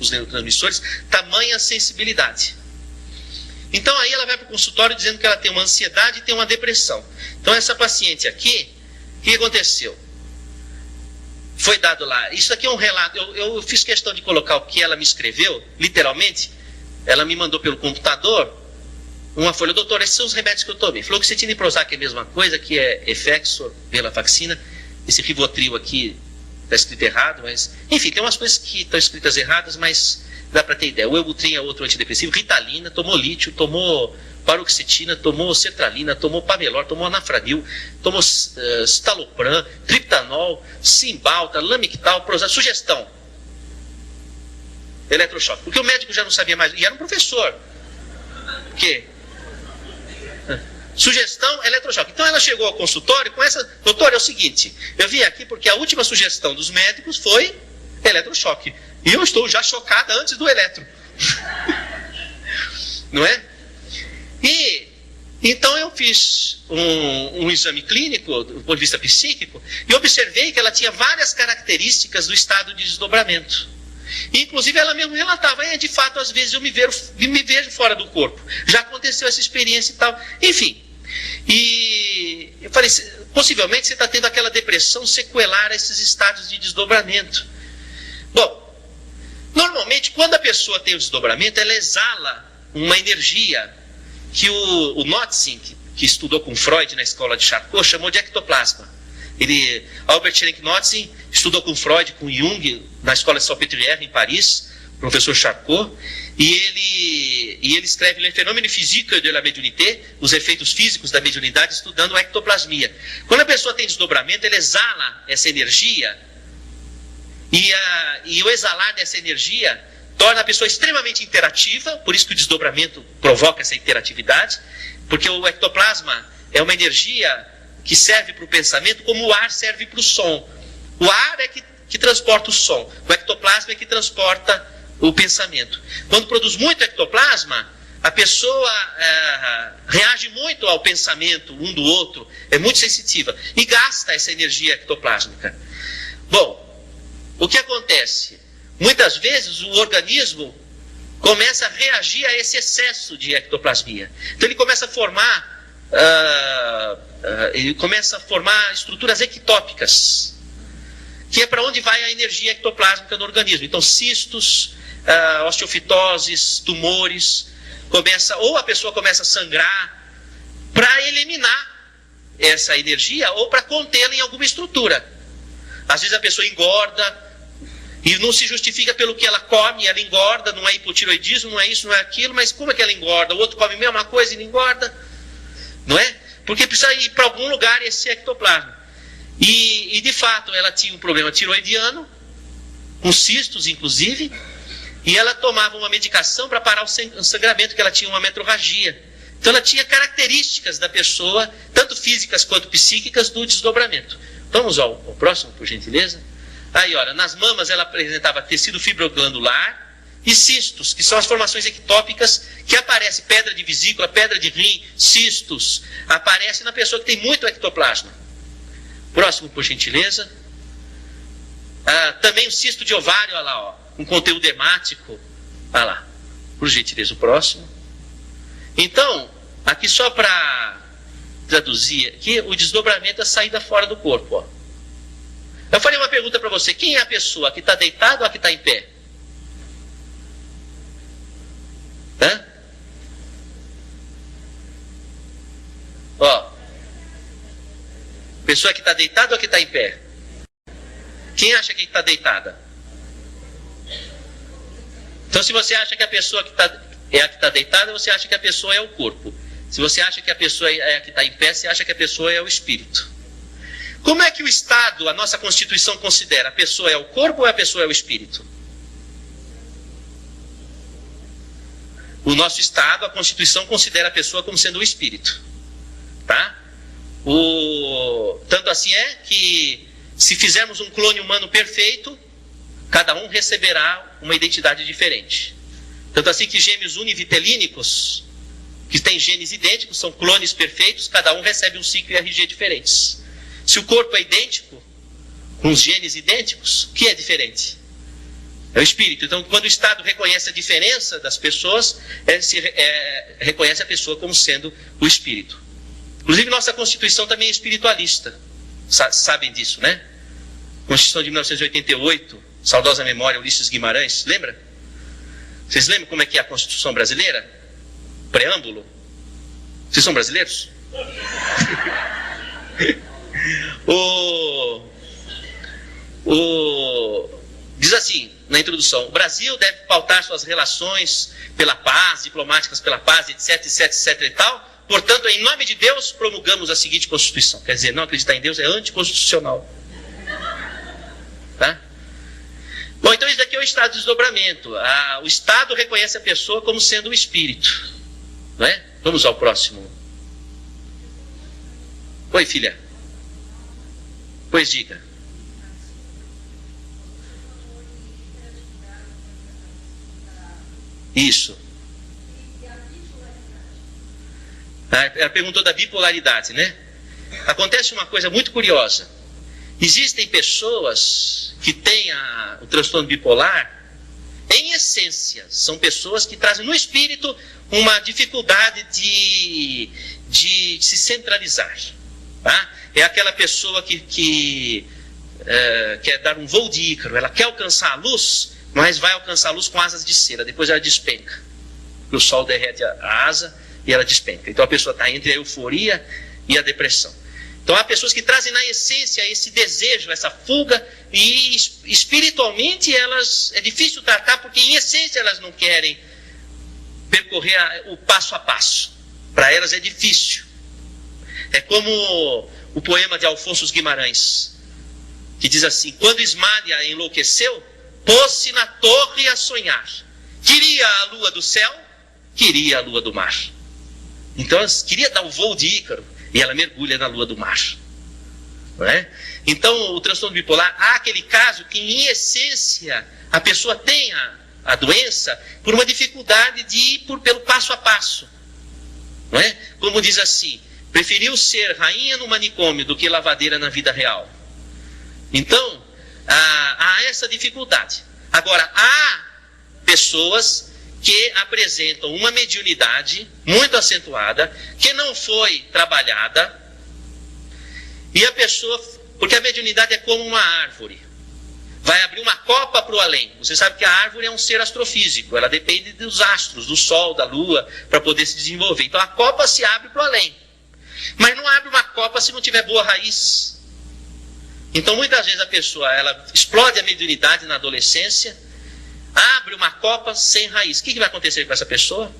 os neurotransmissores, tamanha sensibilidade. Então aí ela vai para o consultório dizendo que ela tem uma ansiedade e tem uma depressão. Então essa paciente aqui, o que aconteceu? Foi dado lá, isso aqui é um relato, eu fiz questão de colocar o que ela me escreveu, literalmente, ela me mandou pelo computador uma folha: doutor, esses são os remédios que eu tomei. Fluoxetina e Prozac é a mesma coisa, que é Effexor, Venlafaxina, esse Rivotril aqui está escrito errado, mas, enfim, tem umas coisas que estão escritas erradas, mas dá para ter ideia. O Wellbutrin é outro antidepressivo, Ritalina, tomou lítio, tomou paroxetina, tomou sertralina, tomou Pamelor, tomou anafranil, tomou citalopram, triptanol, Cymbalta, Lamictal, Prozac. Sugestão: eletrochoque. Porque o médico já não sabia mais, e era um professor. Por quê? Sugestão, eletrochoque. Então ela chegou ao consultório com essa: doutor, é o seguinte, eu vim aqui porque a última sugestão dos médicos foi eletrochoque. E eu estou já chocada antes do eletro. Não é? E então eu fiz um exame clínico, do ponto de vista psíquico, e observei que ela tinha várias características do estado de desdobramento. E, inclusive ela mesmo relatava: de fato, às vezes eu me vejo fora do corpo. Já aconteceu essa experiência e tal. Enfim. E eu falei: possivelmente você está tendo aquela depressão sequelar a esses estados de desdobramento. Bom, normalmente quando a pessoa tem o desdobramento, ela exala uma energia que o Notzing, que estudou com Freud na escola de Charcot, chamou de ectoplasma. Albert Schrenck-Notzing estudou com Freud, com Jung, na escola de Salpêtrière, em Paris, professor Charcot, e ele escreve Le Phénomène physique de la médiumnité, os efeitos físicos da mediunidade, estudando a ectoplasmia. Quando a pessoa tem desdobramento, ela exala essa energia, e o exalar dessa energia torna a pessoa extremamente interativa, por isso que o desdobramento provoca essa interatividade, porque o ectoplasma é uma energia que serve para o pensamento como o ar serve para o som. O ar é que transporta o som, o ectoplasma é que transporta o pensamento. Quando produz muito ectoplasma, a pessoa reage muito ao pensamento um do outro, é muito sensitiva, e gasta essa energia ectoplásmica. Bom, o que acontece? Muitas vezes o organismo começa a reagir a esse excesso de ectoplasmia. Então ele começa a formar estruturas ectópicas, que é para onde vai a energia ectoplásmica no organismo. Então cistos, osteofitoses, tumores, ou a pessoa começa a sangrar para eliminar essa energia ou para contê-la em alguma estrutura. Às vezes a pessoa engorda, e não se justifica pelo que ela come, ela engorda, não é hipotiroidismo, não é isso, não é aquilo, mas como é que ela engorda? O outro come a mesma coisa e não engorda, não é? Porque precisa ir para algum lugar esse ectoplasma. E de fato ela tinha um problema tiroidiano, com cistos inclusive, e ela tomava uma medicação para parar o sangramento, que ela tinha uma metrorragia. Então ela tinha características da pessoa, tanto físicas quanto psíquicas, do desdobramento. Vamos ao próximo, por gentileza. Aí, olha, nas mamas ela apresentava tecido fibroglandular e cistos, que são as formações ectópicas que aparecem, pedra de vesícula, pedra de rim, cistos, aparecem na pessoa que tem muito ectoplasma. Próximo, por gentileza. Também o cisto de ovário, olha lá, ó, um conteúdo hemático, olha lá, por gentileza, o próximo. Então, aqui só para traduzir, aqui o desdobramento é a saída fora do corpo, ó. Eu falei uma pergunta para você: quem é a pessoa que está deitada ou a que está em pé? Hã? Ó, pessoa que está deitada ou a que está em pé? Quem acha que está deitada? Então, se você acha que a pessoa é a que está deitada, você acha que a pessoa é o corpo. Se você acha que a pessoa é a que está em pé, você acha que a pessoa é o espírito. Como é que o Estado, a nossa Constituição, considera? A pessoa é o corpo ou a pessoa é o espírito? O nosso Estado, a Constituição, considera a pessoa como sendo o espírito. Tá? Tanto assim é que, se fizermos um clone humano perfeito, cada um receberá uma identidade diferente. Tanto assim que gêmeos univitelínicos, que têm genes idênticos, são clones perfeitos, cada um recebe um ciclo e RG diferentes. Se o corpo é idêntico, com os genes idênticos, o que é diferente? É o espírito. Então, quando o Estado reconhece a diferença das pessoas, reconhece a pessoa como sendo o espírito. Inclusive, nossa Constituição também é espiritualista. Sabem disso, né? Constituição de 1988, saudosa memória, Ulisses Guimarães, lembra? Vocês lembram como é que é a Constituição brasileira? Preâmbulo. Vocês são brasileiros? Diz assim, na introdução: o Brasil deve pautar suas relações pela paz, diplomáticas pela paz, etc, etc, etc e tal. Portanto, em nome de Deus, promulgamos a seguinte Constituição. Quer dizer, não acreditar em Deus é anticonstitucional. Tá? Bom, então isso daqui é o estado de desdobramento. O Estado reconhece a pessoa como sendo o espírito. Não é? Vamos ao próximo. Oi, filha. Pois diga. Isso. Ela perguntou da bipolaridade, né? Acontece uma coisa muito curiosa. Existem pessoas que têm o transtorno bipolar, em essência, são pessoas que trazem no espírito uma dificuldade de se centralizar. Tá? É aquela pessoa que quer dar um voo de Ícaro, ela quer alcançar a luz, mas vai alcançar a luz com asas de cera, depois ela despenca. O sol derrete a asa e ela despenca. Então a pessoa está entre a euforia e a depressão. Então há pessoas que trazem na essência esse desejo, essa fuga, e espiritualmente elas é difícil tratar, porque em essência elas não querem percorrer o passo a passo. Para elas é difícil. É como o poema de Alfonso Guimarães, que diz assim: quando Ismália enlouqueceu, pôs-se na torre a sonhar. Queria a lua do céu, queria a lua do mar. Então ela queria dar o voo de Ícaro, e ela mergulha na lua do mar. Não é? Então o transtorno bipolar, há aquele caso que em essência a pessoa tem a doença por uma dificuldade de ir pelo passo a passo. Não é? Como diz assim: preferiu ser rainha no manicômio do que lavadeira na vida real. Então há essa dificuldade. Agora, há pessoas que apresentam uma mediunidade muito acentuada, que não foi trabalhada, e a pessoa, porque a mediunidade é como uma árvore, vai abrir uma copa para o além. Você sabe que a árvore é um ser astrofísico, ela depende dos astros, do sol, da lua, para poder se desenvolver. Então a copa se abre para o além, mas não abre uma copa se não tiver boa raiz. Então muitas vezes a pessoa, ela explode a mediunidade na adolescência, abre uma copa sem raiz. O que vai acontecer com essa pessoa?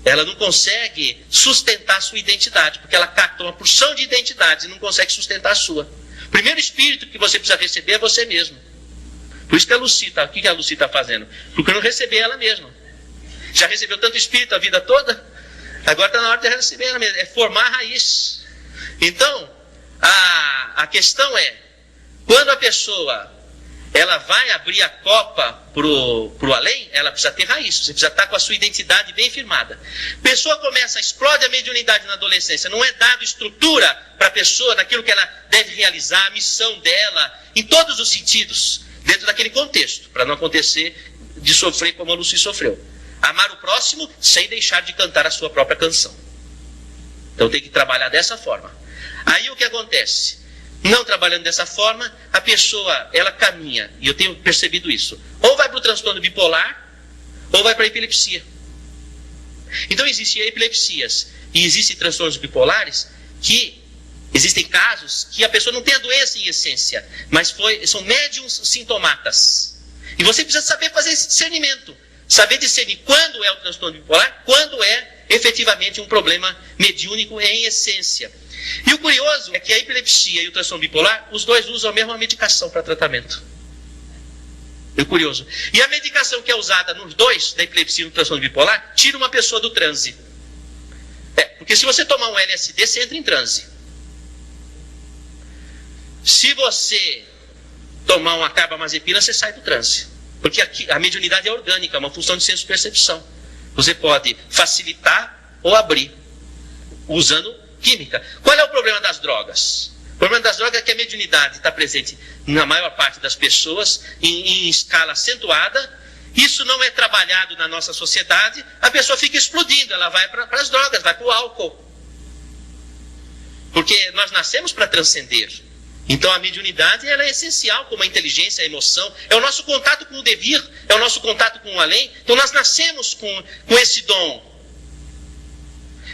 Ela não consegue sustentar a sua identidade, porque ela capta uma porção de identidades e não consegue sustentar a sua. O primeiro espírito que você precisa receber é você mesmo. Por isso que a Lucy o que a Lucy está fazendo? Porque não receber ela mesma. Já recebeu tanto espírito a vida toda? Agora está na hora de receber ela mesma. É formar a raiz. Então, a questão é, quando a pessoa ela vai abrir a copa pro além, ela precisa ter raiz, você precisa estar com a sua identidade bem firmada. A pessoa explode a mediunidade na adolescência, não é dado estrutura para a pessoa, naquilo que ela deve realizar, a missão dela, em todos os sentidos, dentro daquele contexto, para não acontecer de sofrer como a Lucy sofreu. Amar o próximo sem deixar de cantar a sua própria canção. Então tem que trabalhar dessa forma. Aí o que acontece? Não trabalhando dessa forma, a pessoa, ela caminha, e eu tenho percebido isso, ou vai para o transtorno bipolar, ou vai para a epilepsia. Então existem epilepsias e existem transtornos bipolares que existem casos que a pessoa não tem a doença em essência, mas são médiums sintomatas. E você precisa saber fazer esse discernimento, saber discernir quando é o transtorno bipolar, quando é efetivamente um problema mediúnico em essência. E o curioso é que a epilepsia e o transtorno bipolar, os dois usam a mesma medicação para tratamento. É curioso. E a medicação que é usada nos dois, da epilepsia e do transtorno bipolar, tira uma pessoa do transe. Porque se você tomar um LSD, você entra em transe. Se você tomar uma carbamazepina, você sai do transe. Porque aqui, a mediunidade é orgânica, é uma função de senso-percepção. Você pode facilitar ou abrir, usando química. Qual é o problema das drogas? O problema das drogas é que a mediunidade está presente na maior parte das pessoas, em escala acentuada. Isso não é trabalhado na nossa sociedade, a pessoa fica explodindo, ela vai para as drogas, vai para o álcool. Porque nós nascemos para transcender. Então a mediunidade ela é essencial, como a inteligência, a emoção, é o nosso contato com o devir, é o nosso contato com o além. Então nós nascemos com esse dom.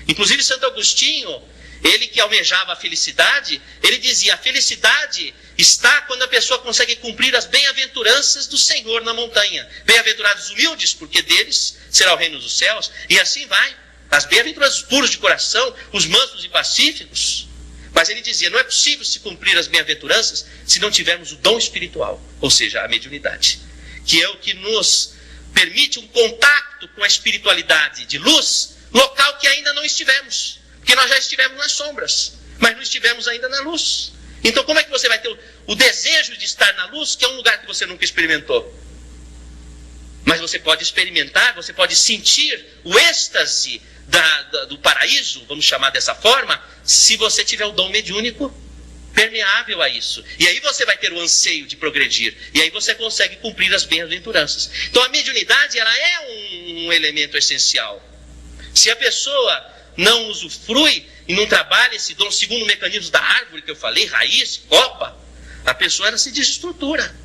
Inclusive Santo Agostinho, ele que almejava a felicidade, ele dizia, a felicidade está quando a pessoa consegue cumprir as bem-aventuranças do Senhor na montanha. Bem-aventurados humildes, porque deles será o reino dos céus, e assim vai. As bem-aventuranças puros de coração, os mansos e pacíficos. Mas ele dizia, não é possível se cumprir as bem-aventuranças se não tivermos o dom espiritual, ou seja, a mediunidade, que é o que nos permite um contato com a espiritualidade de luz, local que ainda não estivemos, porque nós já estivemos nas sombras, mas não estivemos ainda na luz. Então como é que você vai ter o desejo de estar na luz, que é um lugar que você nunca experimentou? Mas você pode experimentar, você pode sentir o êxtase do paraíso, vamos chamar dessa forma, se você tiver o dom mediúnico permeável a isso. E aí você vai ter o anseio de progredir. E aí você consegue cumprir as bem-aventuranças. Então a mediunidade ela é um elemento essencial. Se a pessoa não usufrui e não trabalha esse dom segundo o mecanismo da árvore que eu falei, raiz, copa, a pessoa ela se desestrutura.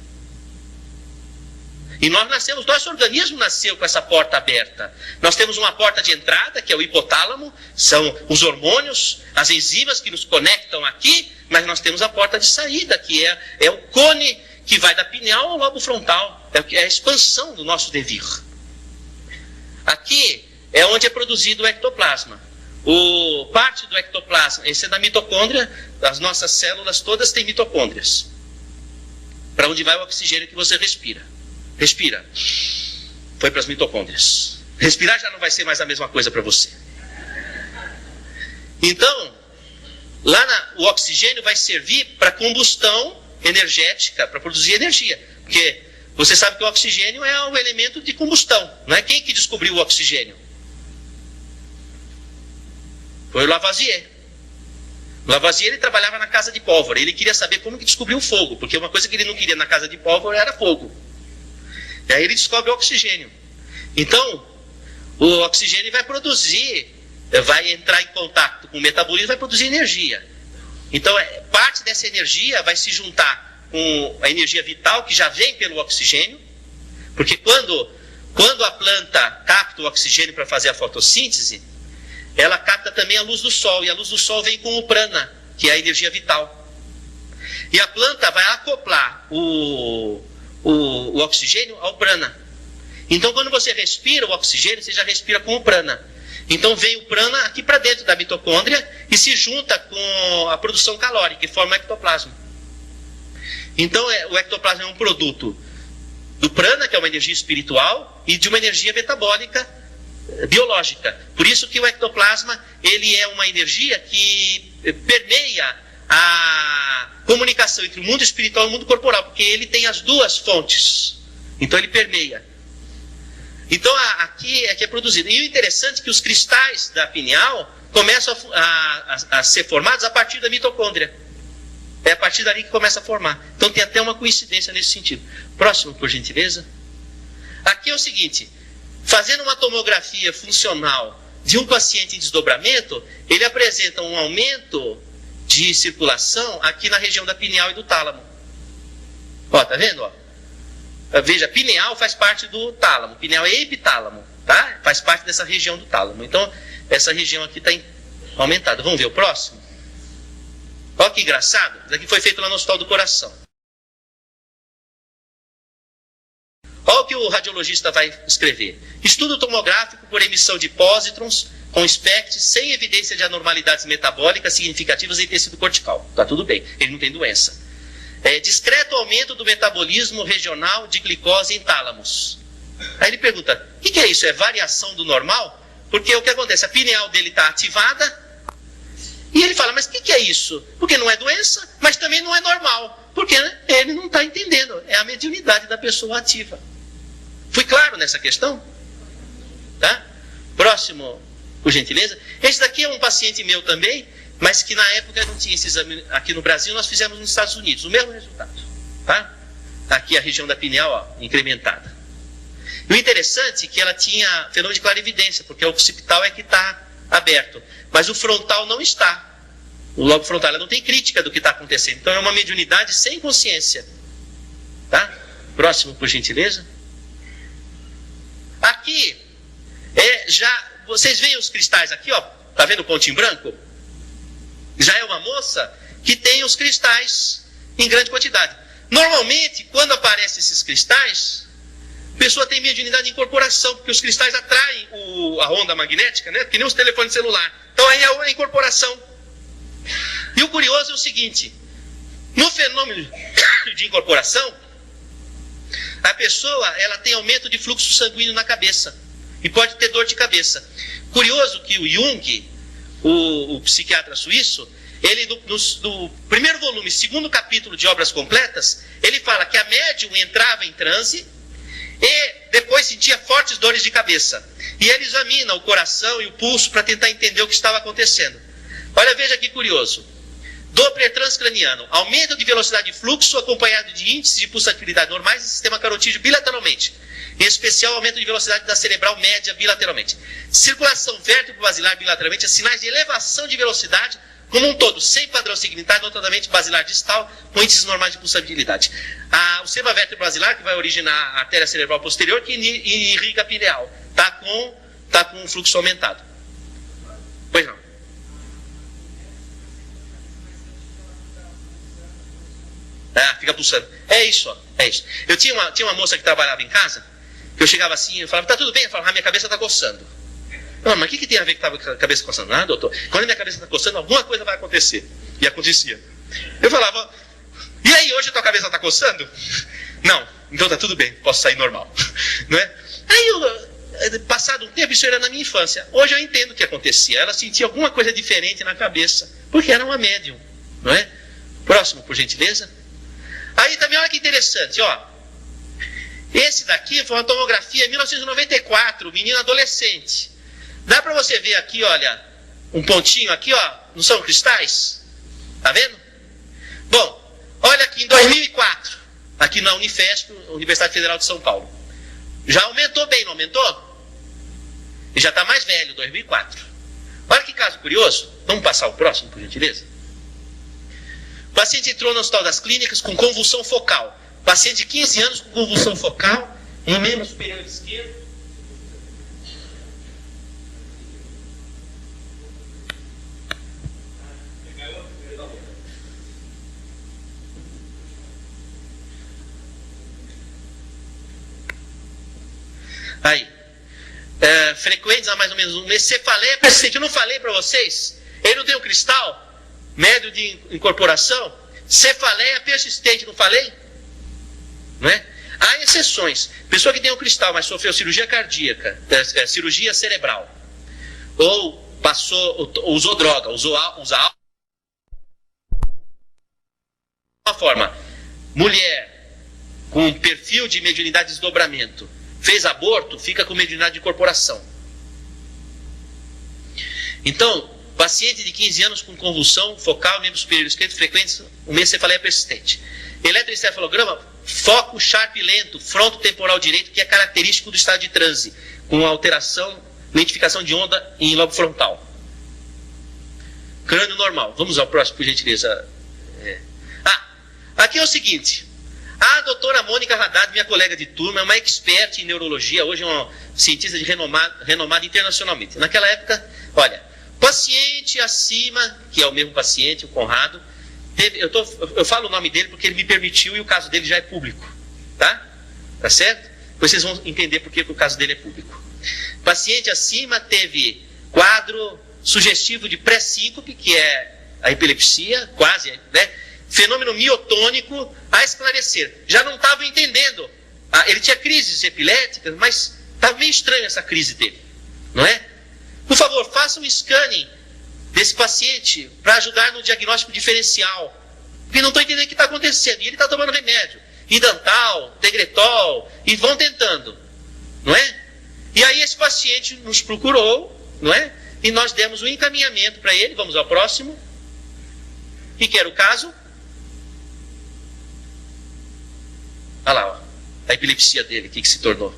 E nós nascemos, nosso organismo nasceu com essa porta aberta. Nós temos uma porta de entrada, que é o hipotálamo, são os hormônios, as enzimas que nos conectam aqui, mas nós temos a porta de saída, que é o cone que vai da pineal ao lobo frontal, é a expansão do nosso devir. Aqui é onde é produzido o ectoplasma. Parte do ectoplasma, esse é da mitocôndria, as nossas células todas têm mitocôndrias. Para onde vai o oxigênio que você respira? Respira. Foi para as mitocôndrias. Respirar já não vai ser mais a mesma coisa para você. Então, lá o oxigênio vai servir para combustão energética, para produzir energia. Porque você sabe que o oxigênio é o elemento de combustão. Não é quem que descobriu o oxigênio? Foi o Lavoisier. O Lavoisier ele trabalhava na casa de pólvora. Ele queria saber como que descobriu o fogo. Porque uma coisa que ele não queria na casa de pólvora era fogo. E aí ele descobre o oxigênio. Então, o oxigênio vai produzir, vai entrar em contato com o metabolismo e vai produzir energia. Então, parte dessa energia vai se juntar com a energia vital que já vem pelo oxigênio. Porque quando a planta capta o oxigênio para fazer a fotossíntese, ela capta também a luz do sol. E a luz do sol vem com o prana, que é a energia vital. E a planta vai acoplar o oxigênio ao prana. Então quando você respira o oxigênio, você já respira com o prana. Então vem o prana aqui para dentro da mitocôndria e se junta com a produção calórica e forma o ectoplasma. Então o ectoplasma é um produto do prana, que é uma energia espiritual, e de uma energia metabólica biológica. Por isso que o ectoplasma ele é uma energia que permeia a comunicação entre o mundo espiritual e o mundo corporal, porque ele tem as duas fontes. Então ele permeia. Então aqui é que é produzido. E o interessante é que os cristais da pineal começam a ser formados a partir da mitocôndria. É a partir dali que começa a formar. Então tem até uma coincidência nesse sentido. Próximo, por gentileza. Aqui é o seguinte, fazendo uma tomografia funcional de um paciente em desdobramento, ele apresenta um aumento de circulação aqui na região da pineal e do tálamo. Ó, tá vendo? Ó? Veja, pineal faz parte do tálamo. Pineal é epitálamo, tá? Faz parte dessa região do tálamo. Então, essa região aqui está aumentada. Vamos ver o próximo? Ó que engraçado. Isso aqui foi feito lá no Hospital do Coração. Olha o que o radiologista vai escrever. Estudo tomográfico por emissão de pósitrons com SPECT sem evidência de anormalidades metabólicas significativas em tecido cortical. Tá tudo bem, ele não tem doença. Discreto aumento do metabolismo regional de glicose em tálamos. Aí ele pergunta, o que é isso? É variação do normal? Porque o que acontece? A pineal dele está ativada e ele fala, mas o que é isso? Porque não é doença, mas também não é normal. Porque ele não está entendendo. É a mediunidade da pessoa ativa. Fui claro nessa questão? Tá? Próximo, por gentileza. Esse daqui é um paciente meu também, mas que na época não tinha esse exame aqui no Brasil, nós fizemos nos Estados Unidos, o mesmo resultado. Tá? Aqui a região da pineal, ó, incrementada. E o interessante é que ela tinha fenômeno de clarividência, porque o occipital é que está aberto, mas o frontal não está. O lobo frontal, ela não tem crítica do que está acontecendo. Então é uma mediunidade sem consciência. Tá? Próximo, por gentileza. Aqui, vocês veem os cristais aqui, ó. Tá vendo o pontinho branco? Já é uma moça que tem os cristais em grande quantidade. Normalmente, quando aparecem esses cristais, a pessoa tem mediunidade de incorporação, porque os cristais atraem a onda magnética, né? Que nem os telefones celular. Então aí é a incorporação. E o curioso é o seguinte: no fenômeno de incorporação, a pessoa ela tem aumento de fluxo sanguíneo na cabeça e pode ter dor de cabeça. Curioso que o Jung, o psiquiatra suíço, ele no primeiro volume, segundo capítulo de Obras Completas, ele fala que a médium entrava em transe e depois sentia fortes dores de cabeça. E ele examina o coração e o pulso para tentar entender o que estava acontecendo. Olha, veja que curioso. Doppler transcraniano, aumento de velocidade de fluxo acompanhado de índices de pulsatilidade normais e sistema carotídeo bilateralmente. Em especial, aumento de velocidade da cerebral média bilateralmente. Circulação vértebro-basilar bilateralmente, sinais de elevação de velocidade como um todo, sem padrão segmentado, notadamente basilar distal, com índices normais de pulsabilidade. O sistema vértebro-basilar, que vai originar a artéria cerebral posterior, que irriga a pineal, está com um fluxo aumentado. Pois não. Fica pulsando. É isso, ó, é isso. Eu tinha uma moça que trabalhava em casa, que eu chegava assim, eu falava, tá tudo bem? Eu falava, minha cabeça está coçando. Não, mas o que tem a ver que estava com a cabeça coçando? Ah, doutor, quando a minha cabeça está coçando, alguma coisa vai acontecer. E acontecia. Eu falava, e aí, hoje a tua cabeça está coçando? Não, então tá tudo bem, posso sair normal. Não é? Aí, passado um tempo, isso era na minha infância. Hoje eu entendo o que acontecia. Ela sentia alguma coisa diferente na cabeça, porque era uma médium. Não é? Próximo, por gentileza. Aí também, olha que interessante, ó. Esse daqui foi uma tomografia em 1994, menino adolescente. Dá para você ver aqui, olha, um pontinho aqui, ó, não são cristais? Tá vendo? Bom, olha aqui em 2004, aqui na Unifesp, Universidade Federal de São Paulo. Já aumentou bem, não aumentou? E já está mais velho, 2004. Olha que caso curioso. Vamos passar o próximo, por gentileza? O paciente entrou no Hospital das Clínicas com convulsão focal. Paciente de 15 anos com convulsão focal, em membro superior esquerdo. Aí, frequentes há mais ou menos um mês. Cefaleia persistente, eu não falei para vocês? Ele não tem um cristal médio de incorporação? Cefaleia persistente, não falei? Não é? Há exceções. Pessoa que tem um cristal, mas sofreu cirurgia cardíaca, cirurgia cerebral, ou usou droga, usa álcool. Uma forma, mulher com perfil de mediunidade de desdobramento, fez aborto, fica com mediunidade de incorporação. Então, paciente de 15 anos com convulsão focal, membro superior esquerdo, frequente, uma cefaleia persistente. Eletroencefalograma, foco sharp lento, fronto temporal direito, que é característico do estado de transe, com alteração, lentificação de onda em lobo frontal. Crânio normal. Vamos ao próximo, por gentileza. Aqui é o seguinte. A doutora Mônica Haddad, minha colega de turma, é uma expert em neurologia, hoje é uma cientista renomada internacionalmente. Naquela época, olha, paciente acima, que é o mesmo paciente, o Conrado, eu falo o nome dele porque ele me permitiu e o caso dele já é público. Tá? Tá certo? Depois vocês vão entender por que o caso dele é público. Paciente acima teve quadro sugestivo de pré-síncope, que é a epilepsia, quase, né? Fenômeno miotônico a esclarecer. Já não estava entendendo. Ele tinha crises epiléticas, mas estava meio estranha essa crise dele. Não é? Por favor, faça um scanning desse paciente para ajudar no diagnóstico diferencial. Porque não estou entendendo o que está acontecendo. E ele está tomando remédio. Idantal, Tegretol, e vão tentando. não é? E aí esse paciente nos procurou, não é? E nós demos um encaminhamento para ele. Vamos ao próximo. O que era o caso? Olha lá, ó, a epilepsia dele, o que se tornou.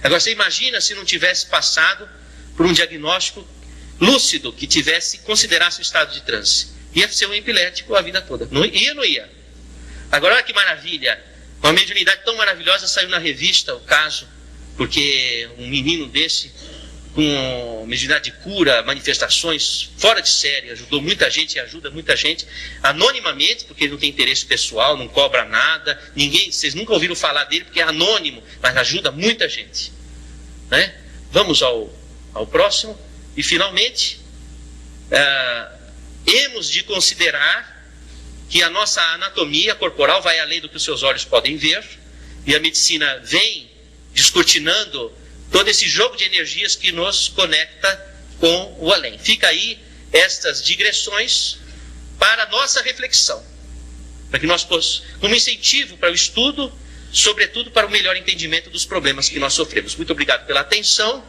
Agora você imagina se não tivesse passado por um diagnóstico lúcido, que considerasse o estado de transe. Ia ser um epilético a vida toda. Não ia, não ia. Agora olha que maravilha. Uma mediunidade tão maravilhosa, saiu na revista o caso, porque um menino desse, com mediunidade de cura, manifestações fora de série, ajudou muita gente e ajuda muita gente, anonimamente, porque ele não tem interesse pessoal, não cobra nada, vocês nunca ouviram falar dele porque é anônimo, mas ajuda muita gente, né? Vamos ao próximo. E finalmente, hemos de considerar que a nossa anatomia corporal vai além do que os seus olhos podem ver, e a medicina vem descortinando todo esse jogo de energias que nos conecta com o além. Fica aí estas digressões para a nossa reflexão, para que nós possamos, como incentivo para o estudo, sobretudo para o melhor entendimento dos problemas que nós sofremos. Muito obrigado pela atenção.